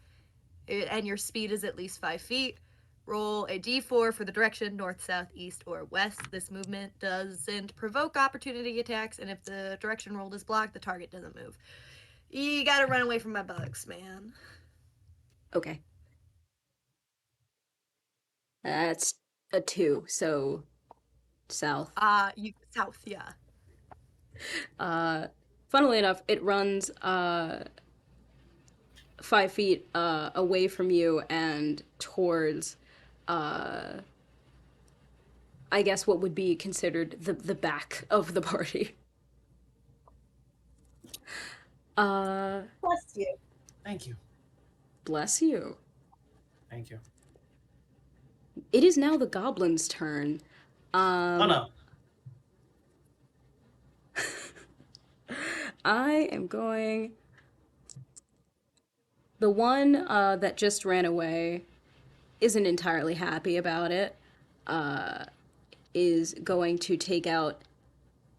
and your speed is at least 5 feet. Roll a d4 for the direction, north, south, east, or west. This movement doesn't provoke opportunity attacks, and if the direction rolled is blocked, the target doesn't move. You gotta run away from my bugs, man. Okay. That's a 2, so south. South, yeah. Funnily enough, it runs 5 feet away from you and towards, I guess, what would be considered the back of the party. Bless you. Thank you. Bless you. Thank you. It is now the goblin's turn. Oh no. I am going. The one that just ran away isn't entirely happy about it. Is going to take out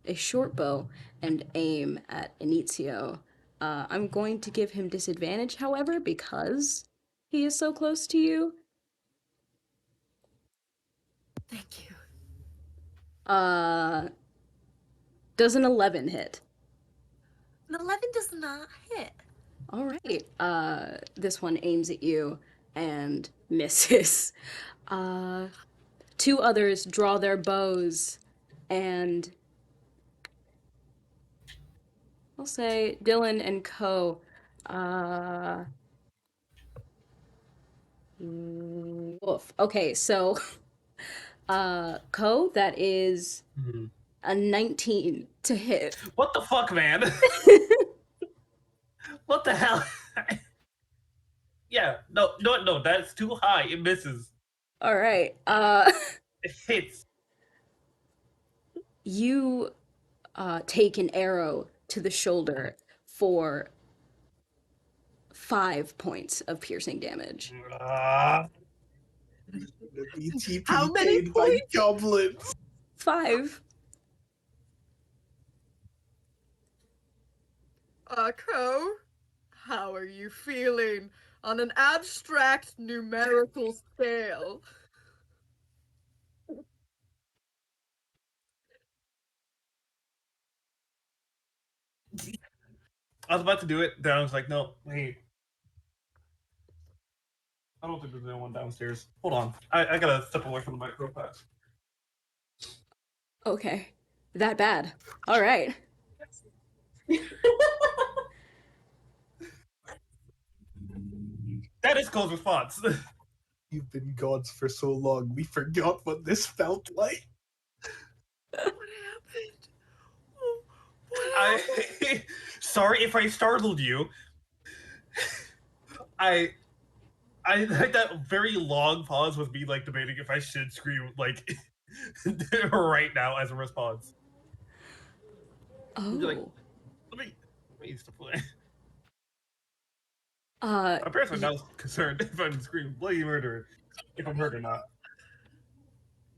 a short bow and aim at Inizio. I'm going to give him disadvantage, however, because he is so close to you. Thank you. Does an 11 hit? An 11 does not hit. All right. This one aims at you and misses. Two others draw their bows, and I'll say Dylan and Co. Woof. Okay, so Co, that is a 19 to hit. What the fuck, man? What the hell? Yeah, no, that's too high. It misses. All right. It hits. You take an arrow to the shoulder for 5 points of piercing damage. Ah, Gonna be How many TPK'd by points? goblins. 5. Co, how are you feeling on an abstract numerical scale? I was about to do it, then I was like, no, wait. I don't think there's anyone downstairs. Hold on. I gotta step away from the mic real fast. Okay. That bad. All right. That is Cole's response. You've been gods for so long, we forgot what this felt like. What happened? What I sorry if I startled you. I like that very long pause with me like debating if I should scream like right now as a response. Be like, Oh. let me stop playing. Uh, My parents are now concerned if I'm screaming bloody murder, if I'm hurt or not.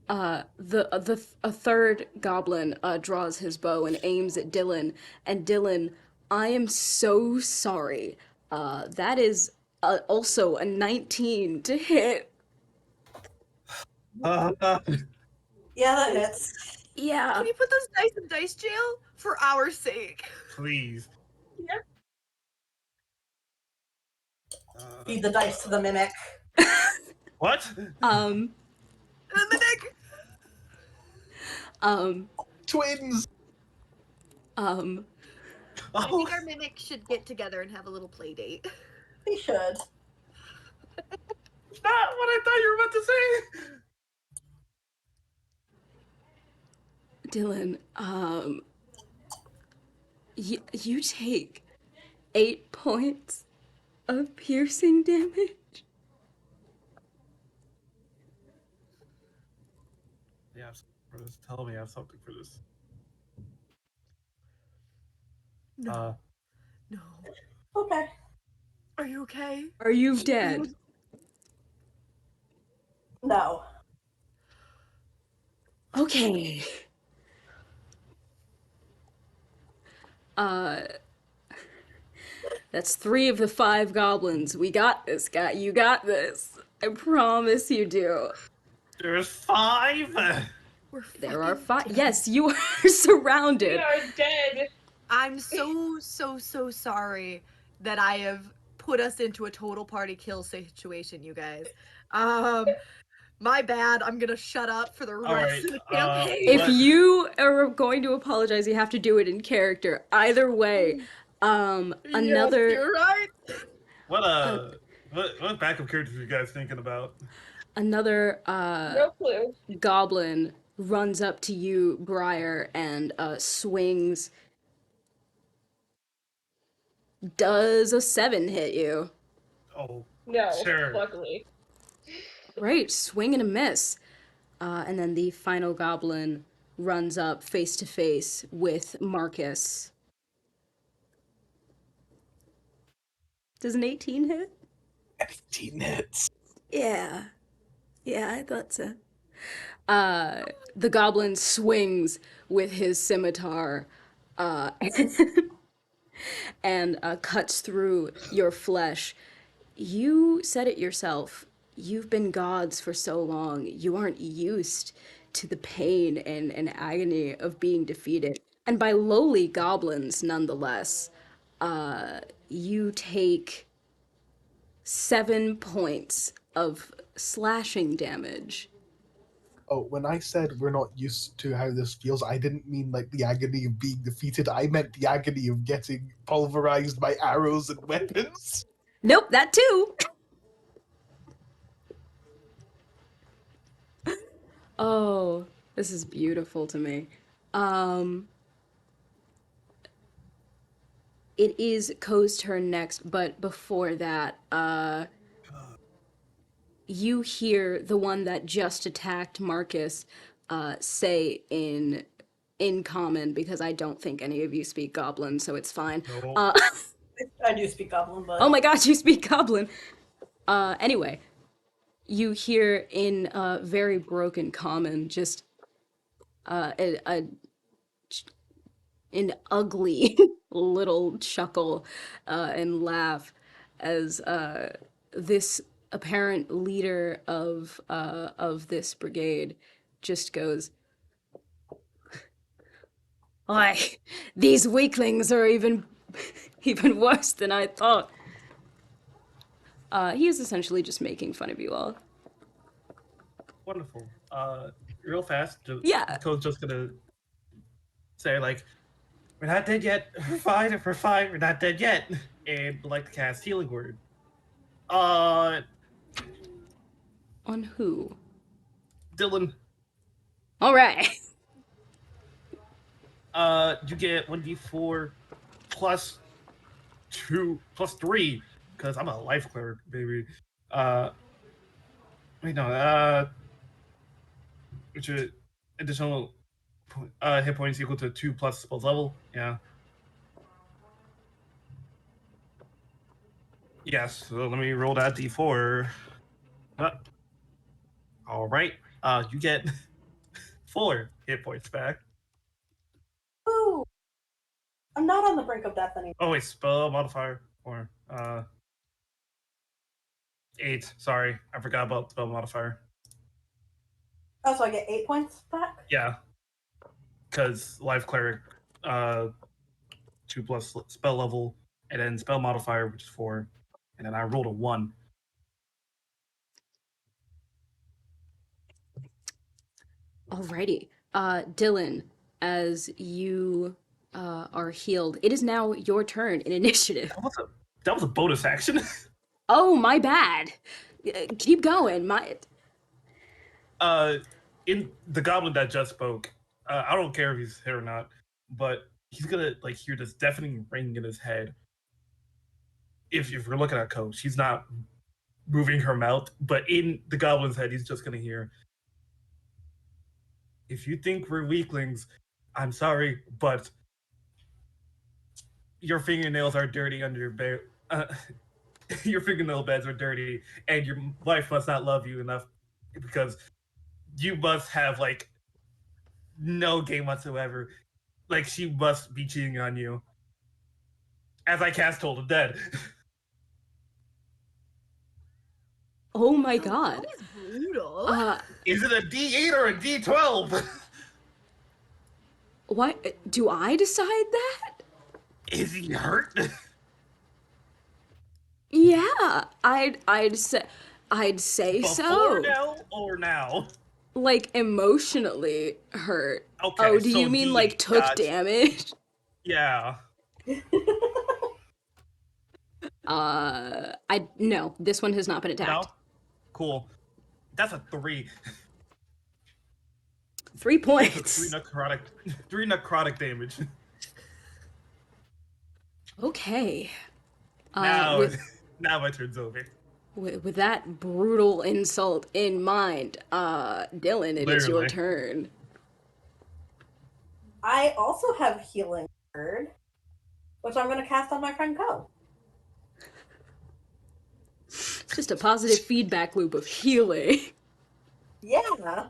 a third goblin draws his bow and aims at Dylan, and Dylan, I am so sorry. That is also a 19 to hit. Uh, Yeah, that hits. Yeah. Can you put those dice in dice jail for our sake? please. Feed the dice to the mimic. What? Um. The mimic. Twins! Um. I Oh, think our mimic should get together and have a little play date. We should. not what I thought you were about to say. Dylan, you take 8 points of piercing damage. Yeah, for this. Tell me I have something for this. No. No. Okay. Are you okay? Are you dead? No. Okay. Uh, that's 3 of the 5 goblins. We got this, guy. You got this. I promise you do. There's 5. We're There are fucking 5. dead. Yes, you are We surrounded. are dead. I'm so sorry that I have put us into a total party kill situation, you guys. My bad. I'm gonna shut up for the All rest right. of the campaign. If What? you are going to apologize, you have to do it in character. Either way, Yes, another you're right. What backup characters are you guys thinking about? another No clue. goblin runs up to you, Briar, and swings. Does a 7 hit you? Oh, No, sure. luckily. Great, swing and a miss. And then the final goblin runs up face to face with Marcus. Does an 18 hit? 18 hits. Yeah. Yeah, I thought so. The goblin swings with his scimitar and cuts through your flesh. You said it yourself. You've been gods for so long. You aren't used to the pain and agony of being defeated. And by lowly goblins, nonetheless. You take 7 points of slashing damage. Oh, when I said we're not used to how this feels, I didn't mean like the agony of being defeated. I meant the agony of getting pulverized by arrows and weapons. Nope, that too. Oh, this is beautiful to me. It is Ko's turn next, but before that, you hear the one that just attacked Marcus say in common, because I don't think any of you speak Goblin, so it's fine. No. I do speak Goblin, but Oh my god, you speak Goblin. Anyway, you hear in very broken common just an ugly little chuckle and laugh as this apparent leader of this brigade just goes, "Why, these weaklings are even even worse than I thought." He is essentially just making fun of you all. Wonderful. Real fast, Yeah. Code's just gonna say like, "We're not dead yet. We're fine. We're fine. We're not dead yet." And would like to cast Healing Word. Uh, On who? Dylan. All right. You get 1d4 plus 2 plus 3 because I'm a life cleric, baby. Uh, wait, no. Which is additional hit points equal to 2 plus spell level. Yeah. Yes. So let me roll that d4. All right. You get 4 hit points back. ooh, I'm not on the brink of death anymore. Oh wait, spell modifier or 8. Sorry, I forgot about spell modifier. Oh, so I get 8 points back? Yeah, because life cleric, 2 plus spell level, and then spell modifier, which is 4, and then I rolled a 1. Alrighty. Dylan, as you are healed, it is now your turn in initiative. That was a bonus action. Oh, my bad. Keep going. In the goblin that just spoke, I don't care if he's hit or not, but he's gonna like hear this deafening ring in his head. If we're looking at Coach, she's not moving her mouth, but in the goblin's head, he's just gonna hear, "If you think we're weaklings, I'm sorry, but your fingernails are dirty under your bed. Your fingernail beds are dirty, and your wife must not love you enough because you must have like no game whatsoever. Like she must be cheating on you." As I cast Toll of Dead. Oh my Oh, god. that was brutal. Is it a D8 or a D12? What? Do I decide that? Is he hurt? Yeah, I'd say Before so. now or now? Like emotionally hurt. Okay, Oh, do so you mean D8. like took Gotcha. damage? Yeah. I no, this one has not been attacked. No? Cool. That's a 3. 3 Took points. 3 necrotic damage. Okay. Now, With now my turn's over. with that brutal insult in mind, Dylan, it is your Literally. turn. I also have Healing Word, which I'm going to cast on my friend Co. It's just a positive feedback loop of healing. Yeah.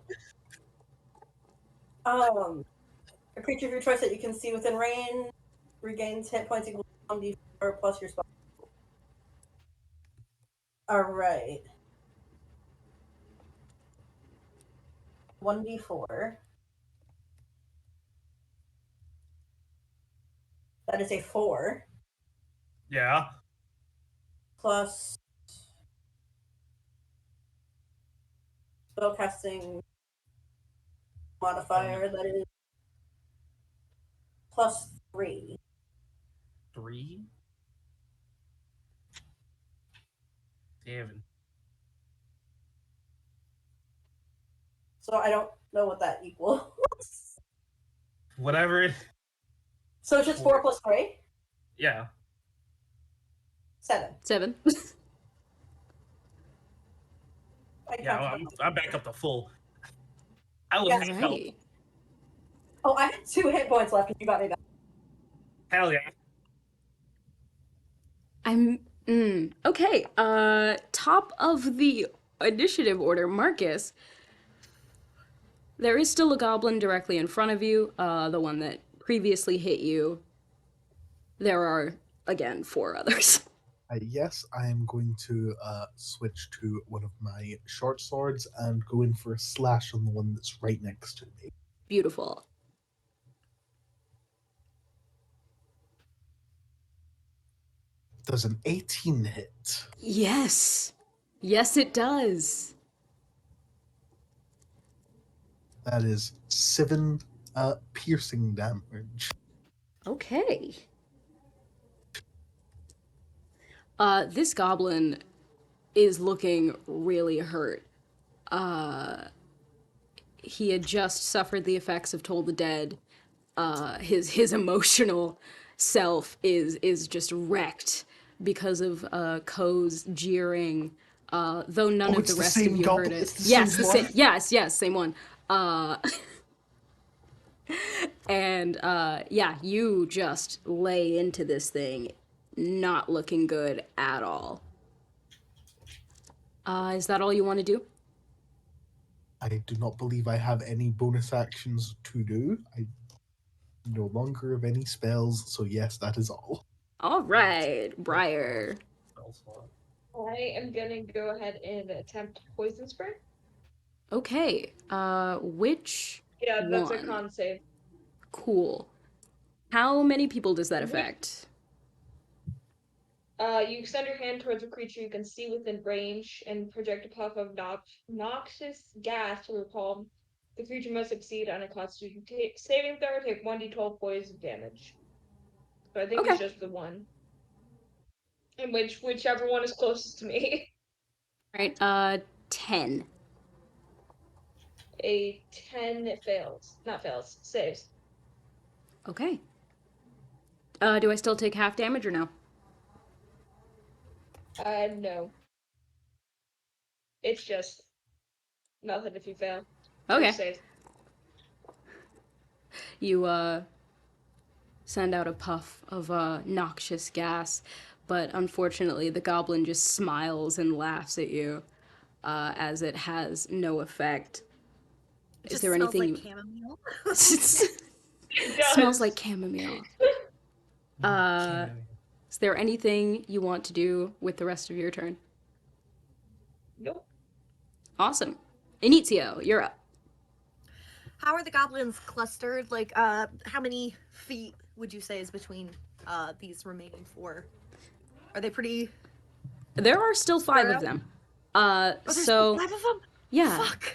A creature of your choice that you can see within range regains hit points equal to 1d4 plus your spell. Alright. 1d4. That is a 4. Yeah. Plus spellcasting modifier, that is plus 3. 3? Damn. So I don't know what that equals. Whatever it. So it's just 4 plus 3? Yeah. 7. 7. Yeah, I'm back up to full. I was Yeah. help. Alrighty. Oh, I had 2 hit points left and you got me back. Hell yeah. I'm okay. Top of the initiative order, Marcus. There is still a goblin directly in front of you, the one that previously hit you. There are, again, four others. Yes, I am going to switch to one of my short swords and go in for a slash on the one that's right next to me. Beautiful. Does an 18 hit? Yes. Yes, it does. That is 7 piercing damage. Okay. This goblin is looking really hurt. He had just suffered the effects of Toll the Dead. His emotional self is just wrecked because of Ko's jeering. Though none Oh, of it's the the rest of same you heard goblin. it. It's the Yes, same the one. same. Yes, same one. And yeah, you just lay into this thing, not looking good at all. Is that all you want to do? I do not believe I have any bonus actions to do. I no longer have any spells, so yes, that is all. All right, Briar. Spell slot. I am gonna go ahead and attempt poison spray. Okay. Which Yeah, that's a one? con save. Cool. How many people does that Which affect? you extend your hand towards a creature you can see within range and project a puff of noxious gas to your palm. The creature must succeed on a Constitution saving throw, take 1d12 poison damage. So I think Okay. it's just the one. And whichever one is closest to me. All right. 10. A 10 fails. Not fails, saves. Okay. Do I still take half damage or no? No. It's just nothing if you fail. Or Okay. saves. You send out a puff of noxious gas, but unfortunately the goblin just smiles and laughs at you as it has no effect. It Is just there smells anything like you... chamomile. It Smells does. like chamomile. Uh, is there anything you want to do with the rest of your turn? Nope. Awesome. Inizio, you're up. How are the goblins clustered? Like, how many feet would you say is between these remaining four? Are they pretty There are still spread 5 of out? them. Oh, there's still So 5 of them? yeah. Fuck.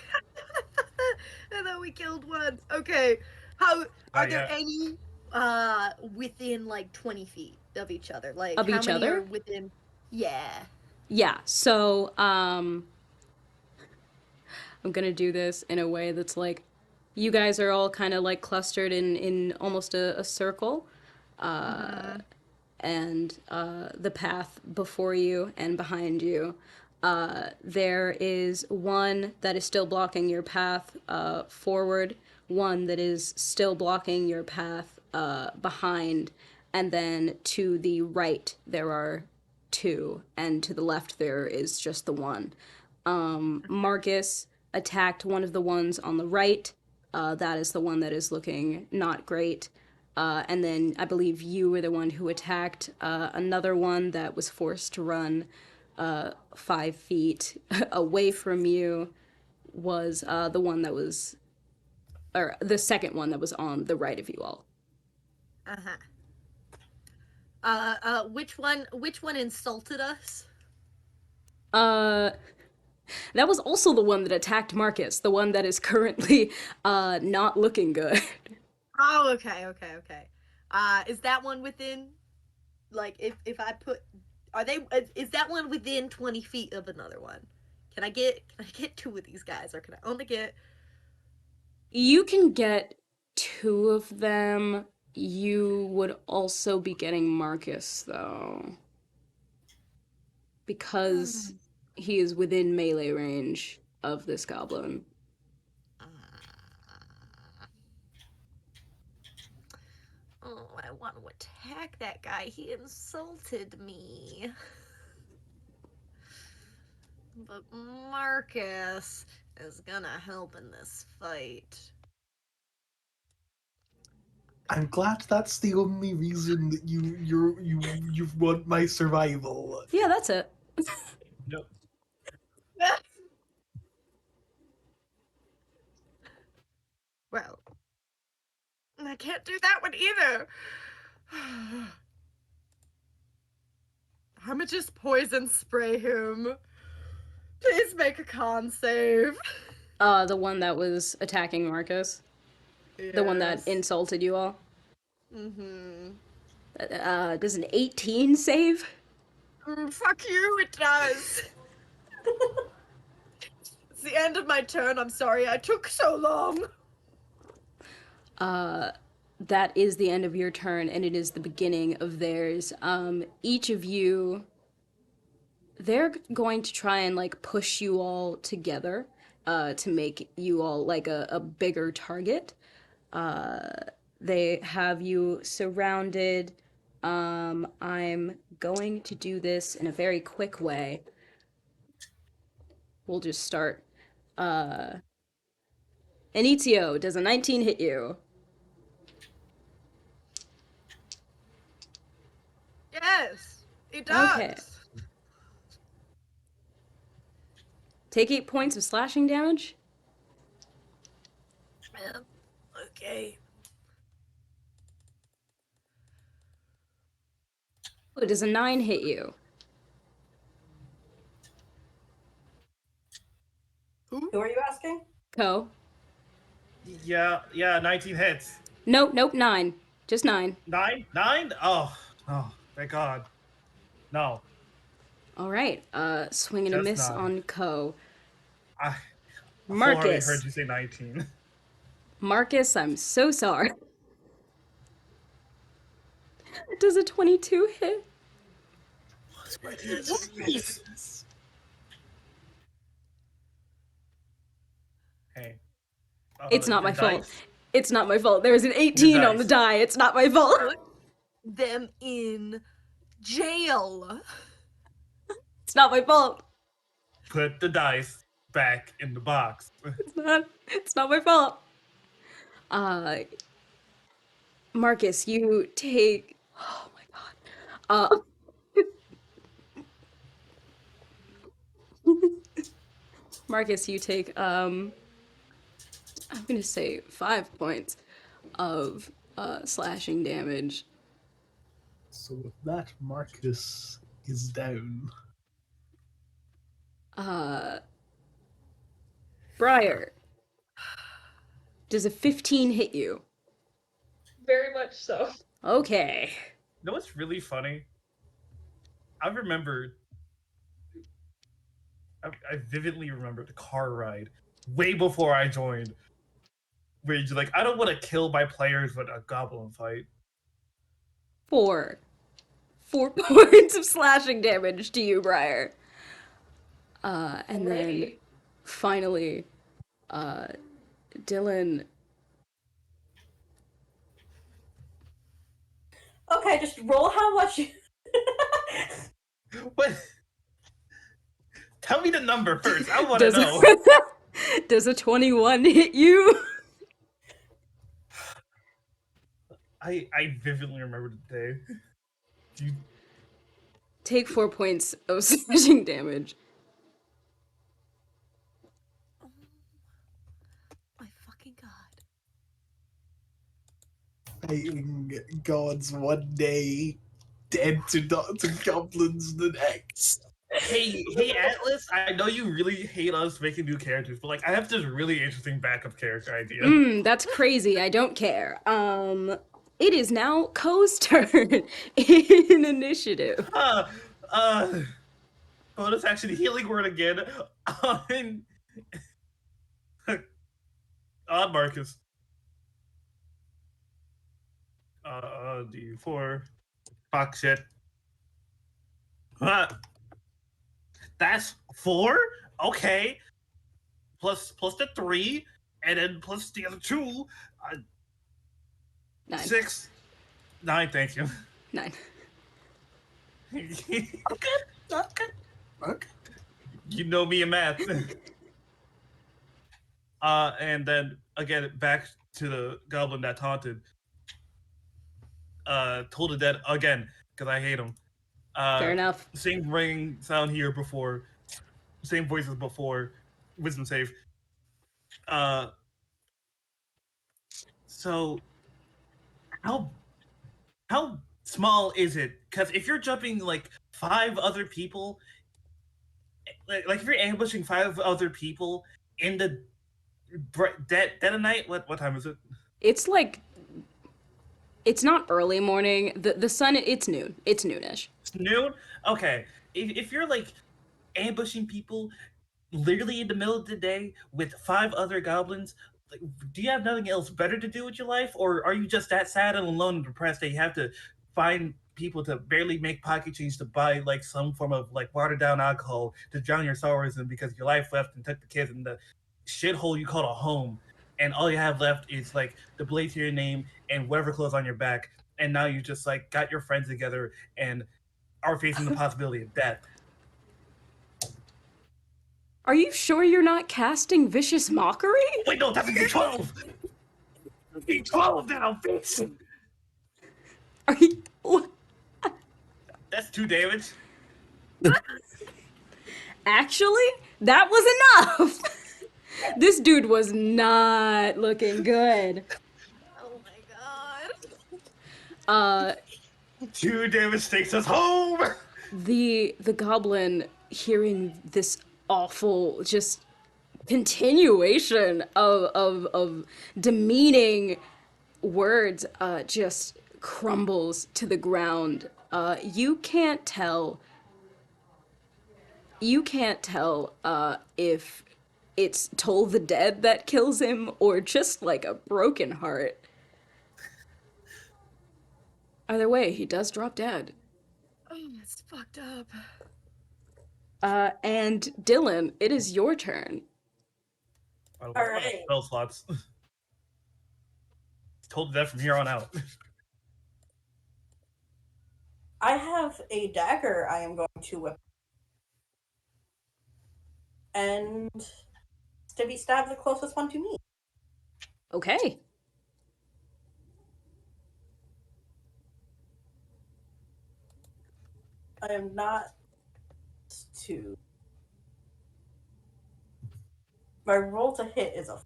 I thought we killed one. Okay. How are there yet. any within like 20 feet of each other? Like Of how each many are other? within? Yeah. Yeah. So I'm gonna do this in a way that's like, you guys are all kind of like clustered in almost a circle, and the path before you and behind you. There is one that is still blocking your path forward, one that is still blocking your path behind, and then to the right there are 2, and to the left there is just the one. Marcus attacked one of the ones on the right. That is the one that is looking not great. And then I believe you were the one who attacked another one that was forced to run 5 feet away from you. Was the one that was, or the second one that was on the right of you all. Uh-huh. Which one insulted us? Uh, that was also the one that attacked Marcus, the one that is currently not looking good. Oh, okay. Is that one within, like, if I put, are they, is that one within 20 feet of another one? Can I get 2 of these guys, or can I only get... You can get 2 of them. You would also be getting Marcus, though. Because he is within melee range of this goblin. Oh, I want to attack that guy. He insulted me. But Marcus is gonna help in this fight. I'm glad that's the only reason that you want my survival. Yeah, that's it. Nope. Well, I can't do that one either. I'ma just poison spray him. Please make a con save. The one that was attacking Marcus. The one that insulted you all. Mm-hmm. Does an 18 save? Fuck you, it does. It's the end of my turn. I'm sorry I took so long. That is the end of your turn, and it is the beginning of theirs. Each of you, they're going to try and like push you all together, to make you all like a bigger target. They have you surrounded. I'm going to do this in a very quick way. We'll just start. Inizio, does a 19 hit you? Yes, it does. Okay. Take 8 points of slashing damage. Okay. Oh, does a 9 hit you? Who are you asking? Ko? Yeah, 19 hits. Nope, 9. Just 9. 9? 9? Oh, thank God. No. Alright, swing and a Just miss 9. on Ko. I already heard Marcus. you say 19. Marcus, I'm so sorry. Does a 22 hit? Hey. It's not your my fault. dice? It's not my fault. There was an 18 on the dice. die. It's not my fault. Them in jail. It's not my fault. Put the dice back in the box. It's not my fault. Marcus, you take. Oh my god. Marcus, you take. I'm gonna say 5 points of slashing damage. So with that, Marcus is down. Briar, does a 15 hit you? Very much so. Okay. You know what's really funny? I remember. I vividly remember the car ride way before I joined, where you're like, I don't want to kill my players with a goblin fight. 4 points of slashing damage to you, Briar. And then Alrighty. finally, Dylan. Okay, just roll how much you. What? Tell me the number first. I want to Does know. does a 21 hit you? I vividly remember the day. You, Take 4 points of slashing damage. My fucking god. Fighting gods one day, dead to goblins the next. hey, Atlas. I know you really hate us making new characters, but like, I have this really interesting backup character idea. That's crazy. I don't care. It is now Ko's turn in initiative. Bonus action healing word again on on Marcus. D4. Fuck shit. That's 4? Okay. Plus the 3, and then plus the other 2. 9. 6. 9, thank you. 9. Okay. Okay. You know me in math. And then again, back to the goblin that taunted. Told the dead again because I hate him. Fair enough. Same ring sound here before, same voices before. Wisdom save. Uh, so how how small is it? Because if you're jumping like 5 other people, like if you're ambushing 5 other people in the dead of night, what time is it? It's like it's not early morning. The sun it's noon. It's noonish. It's noon. Okay, if you're like ambushing people literally in the middle of the day with 5 other goblins, like, do you have nothing else better to do with your life, or are you just that sad and alone and depressed that you have to find people to barely make pocket change to buy like some form of like watered down alcohol to drown your sorrows in because your life left and took the kids in the shithole you call a home, and all you have left is like the blade to your name and whatever clothes on your back, and now you just like got your friends together and are facing the possibility of death. Are you sure you're not casting vicious mockery? Wait, no, that's a D12. D12 now, bitch. Are you That's 2 damage. Actually, that was enough. This dude was not looking good. Oh my god. Uh 2 damage takes us home. the goblin hearing this awful just continuation of demeaning words just crumbles to the ground. You can't tell if it's Toll the Dead that kills him or just like a broken heart. Either way, he does drop dead. Oh, it's fucked up. And Dylan, it is your turn. What All about right. spell slots? Told that from here on out. I have a dagger I am going to whip. And Stibby stab the closest one to me. Okay. I am not to. My roll to hit is a.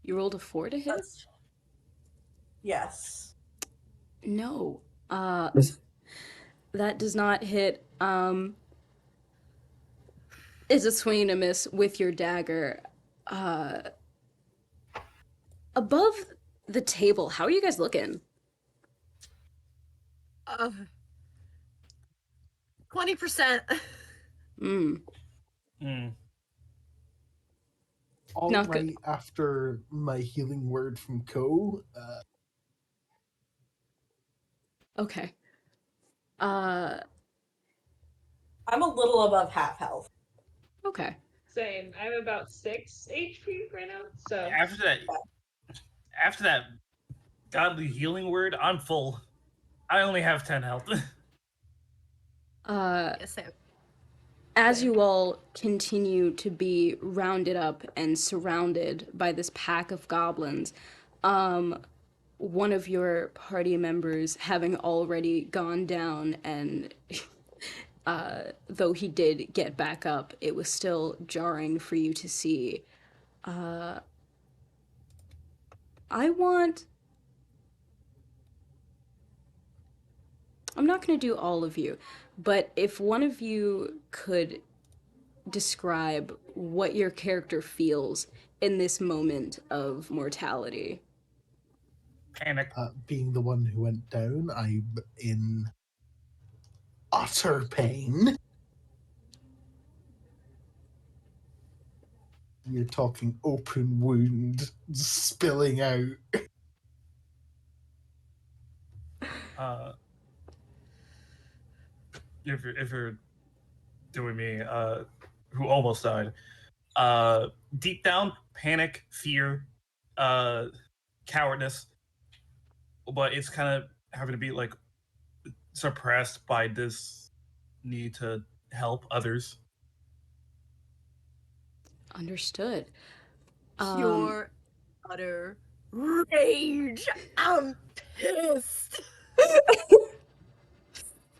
You rolled a 4 to hit? Yes. No. That does not hit. Is a swing and a miss with your dagger. Above the table, how are you guys looking? 20%. Mm. All Not right, good. after my healing word from Ko, Okay. I'm a little above half health. Okay. Same. I'm about 6 HP right now, so After that godly healing word, I'm full. I only have 10 health. Yes, Sam. As you all continue to be rounded up and surrounded by this pack of goblins, one of your party members having already gone down and though he did get back up, it was still jarring for you to see. I'm not going to do all of you, but if one of you could describe what your character feels in this moment of mortality. Panic. being the one who went down, I'm in utter pain. You're talking open wound spilling out. If you're doing me, who almost died. Deep down, panic, fear, cowardness. but it's kind of having to be like suppressed by this need to help others. Understood. Pure, utter rage. I'm pissed.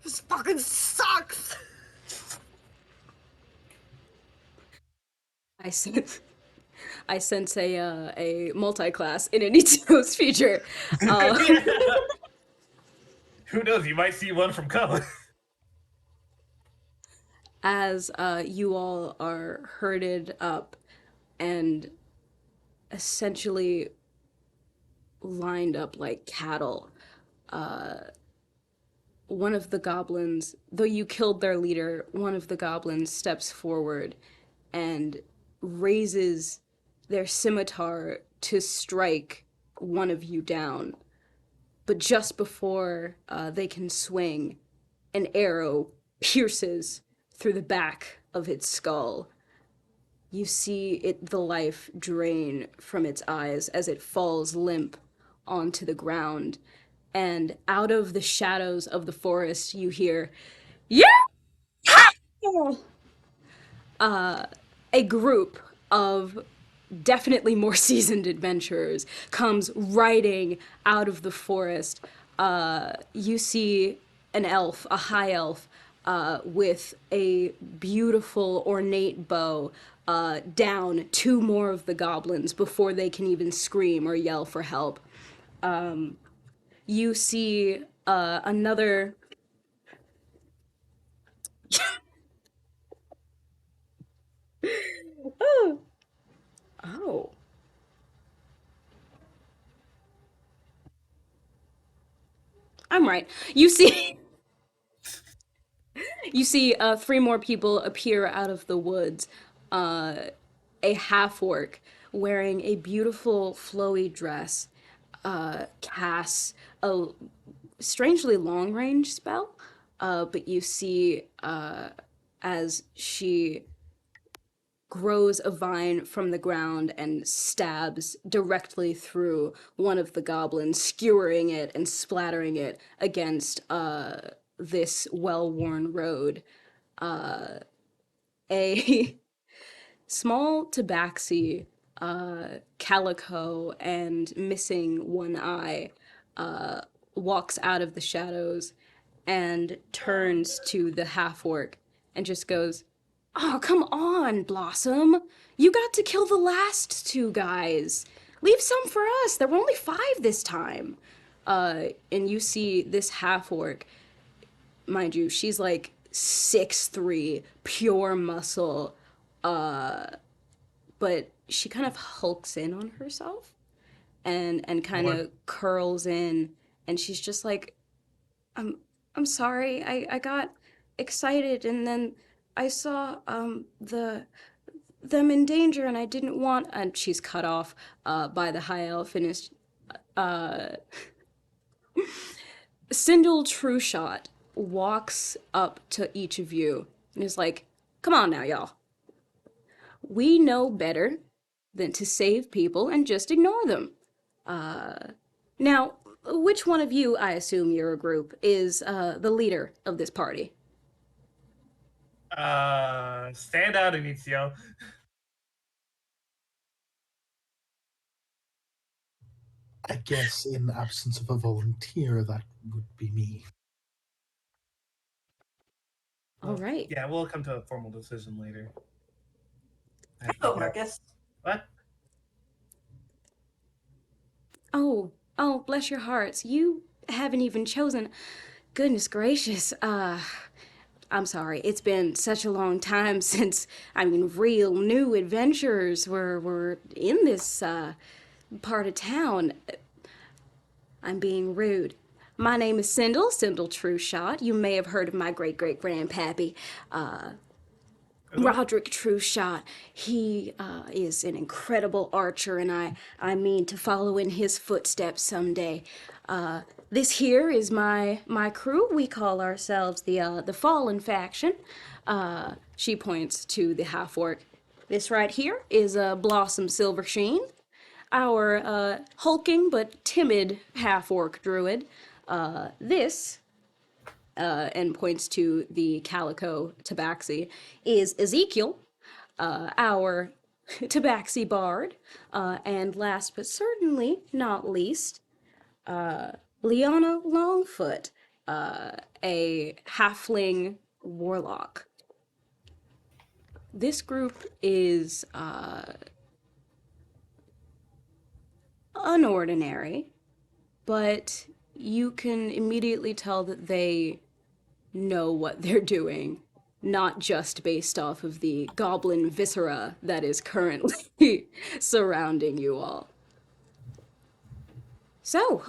This fucking sucks. I sense, I sense a multi-class Inanitos feature. Who knows? You might see one from Ko. As you all are herded up and essentially lined up like cattle. One of the goblins, though you killed their leader, one of the goblins steps forward and raises their scimitar to strike one of you down. But just before they can swing, an arrow pierces through the back of its skull. You see the life drain from its eyes as it falls limp onto the ground. And out of the shadows of the forest, you hear, yeah! A group of definitely more seasoned adventurers comes riding out of the forest. You see an elf, a high elf, with a beautiful ornate bow, down two more of the goblins before they can even scream or yell for help. You see another. Oh. Oh. I'm right. You see. You see three more people appear out of the woods. A half orc wearing a beautiful flowy dress casts a strangely long range spell. But you see as she grows a vine from the ground and stabs directly through one of the goblins, skewering it and splattering it against this well-worn road. A small tabaxi, calico, and missing one eye walks out of the shadows and turns to the half orc and just goes, "Oh, come on, Blossom. You got to kill the last two guys. Leave some for us. There were only 5 this time." And you see this half orc, mind you, she's like 6'3", pure muscle, but she kind of hulks in on herself and kind of curls in, and she's just like, I'm sorry. I got excited and then I saw them in danger and I didn't want, and she's cut off by the high elf and is Sindel Trueshot walks up to each of you and is like, "Come on now, y'all. We know better than to save people and just ignore them. Now, which one of you, I assume you're a group, is the leader of this party?" Stand out, Inizio. I guess in the absence of a volunteer, that would be me. All right. Yeah, we'll come to a formal decision later. Oh, Marcus. What? Oh, bless your hearts. You haven't even chosen. Goodness gracious. I'm sorry. It's been such a long time since, real new adventurers were in this part of town. I'm being rude. My name is Sindel Trueshot. You may have heard of my great-great-grandpappy, Roderick Trueshot. He is an incredible archer, and I mean to follow in his footsteps someday. This here is my crew. We call ourselves the Fallen Faction. She points to the half orc. This right here is Blossom Silversheen. our hulking but timid half-orc druid. This, and points to the calico tabaxi, is Ezekiel, our tabaxi bard. And last but certainly not least, Liana Longfoot, a halfling warlock. This group is unordinary, but you can immediately tell that they know what they're doing, not just based off of the goblin viscera that is currently surrounding you all. So,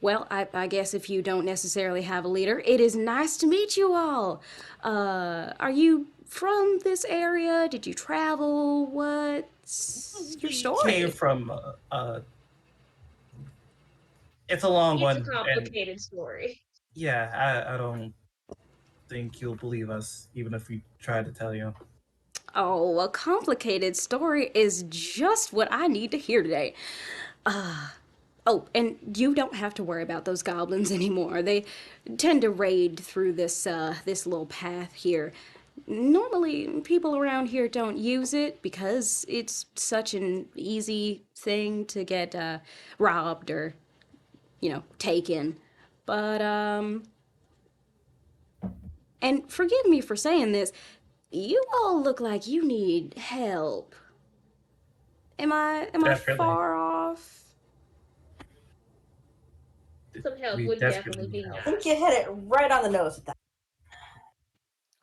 well, I guess if you don't necessarily have a leader, it is nice to meet you all. Are you from this area? Did you travel? What's your We story? came from it's a long It's a one, and complicated story. yeah, I don't think you'll believe us, even if we try to tell you. Oh, a complicated story is just what I need to hear today. Oh, and you don't have to worry about those goblins anymore. They tend to raid through this little path here. Normally, people around here don't use it because it's such an easy thing to get robbed or, taken. But and forgive me for saying this, you all look like you need help. Am I Definitely, far off? Some help we would desperately definitely need be help. I think you nice. hit it right on the nose with that.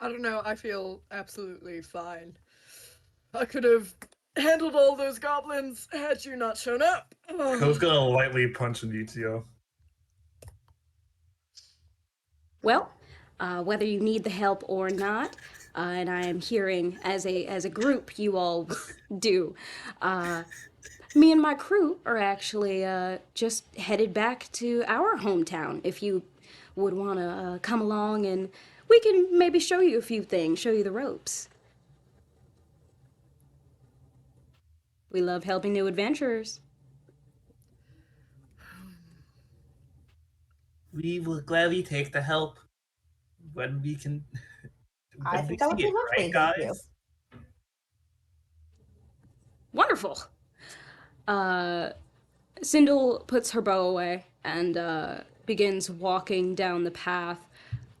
I don't know, I feel absolutely fine. I could have handled all those goblins had you not shown up. Co's gonna lightly punch Anitio. Well, whether you need the help or not, and I am hearing as a group you all do. Me and my crew are actually just headed back to our hometown. If you would want to come along, and we can maybe show you a few things, show you the ropes. We love helping new adventurers. We will gladly take the help when we can. I When we think that would see be it, right, lovely. Thank you. guys? Wonderful. Sindel puts her bow away and begins walking down the path.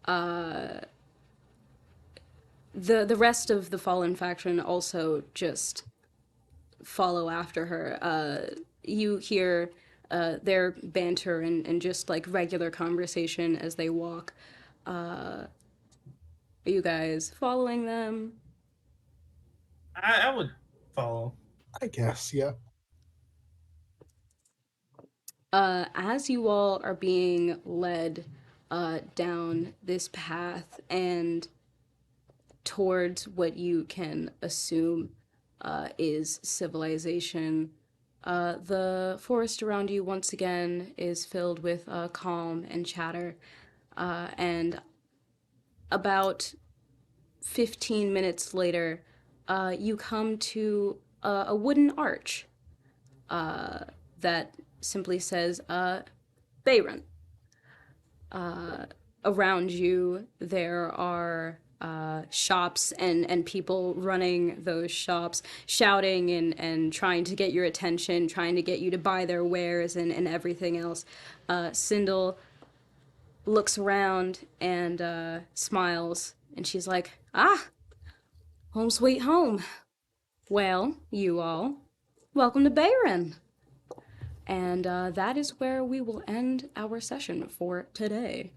The rest of the fallen faction also just follow after her. You hear their banter and just like regular conversation as they walk. Are you guys following them? I would follow. I guess, yeah. As you all are being led down this path and towards what you can assume is civilization, the forest around you once again is filled with calm and chatter. And about 15 minutes later, you come to a wooden arch that simply says, Bayron. Around you, there are shops and people running those shops, shouting and trying to get your attention, trying to get you to buy their wares and everything else. Sindel looks around and smiles, and she's like, ah, home sweet home. Well, you all, welcome to Bayron. And that is where we will end our session for today.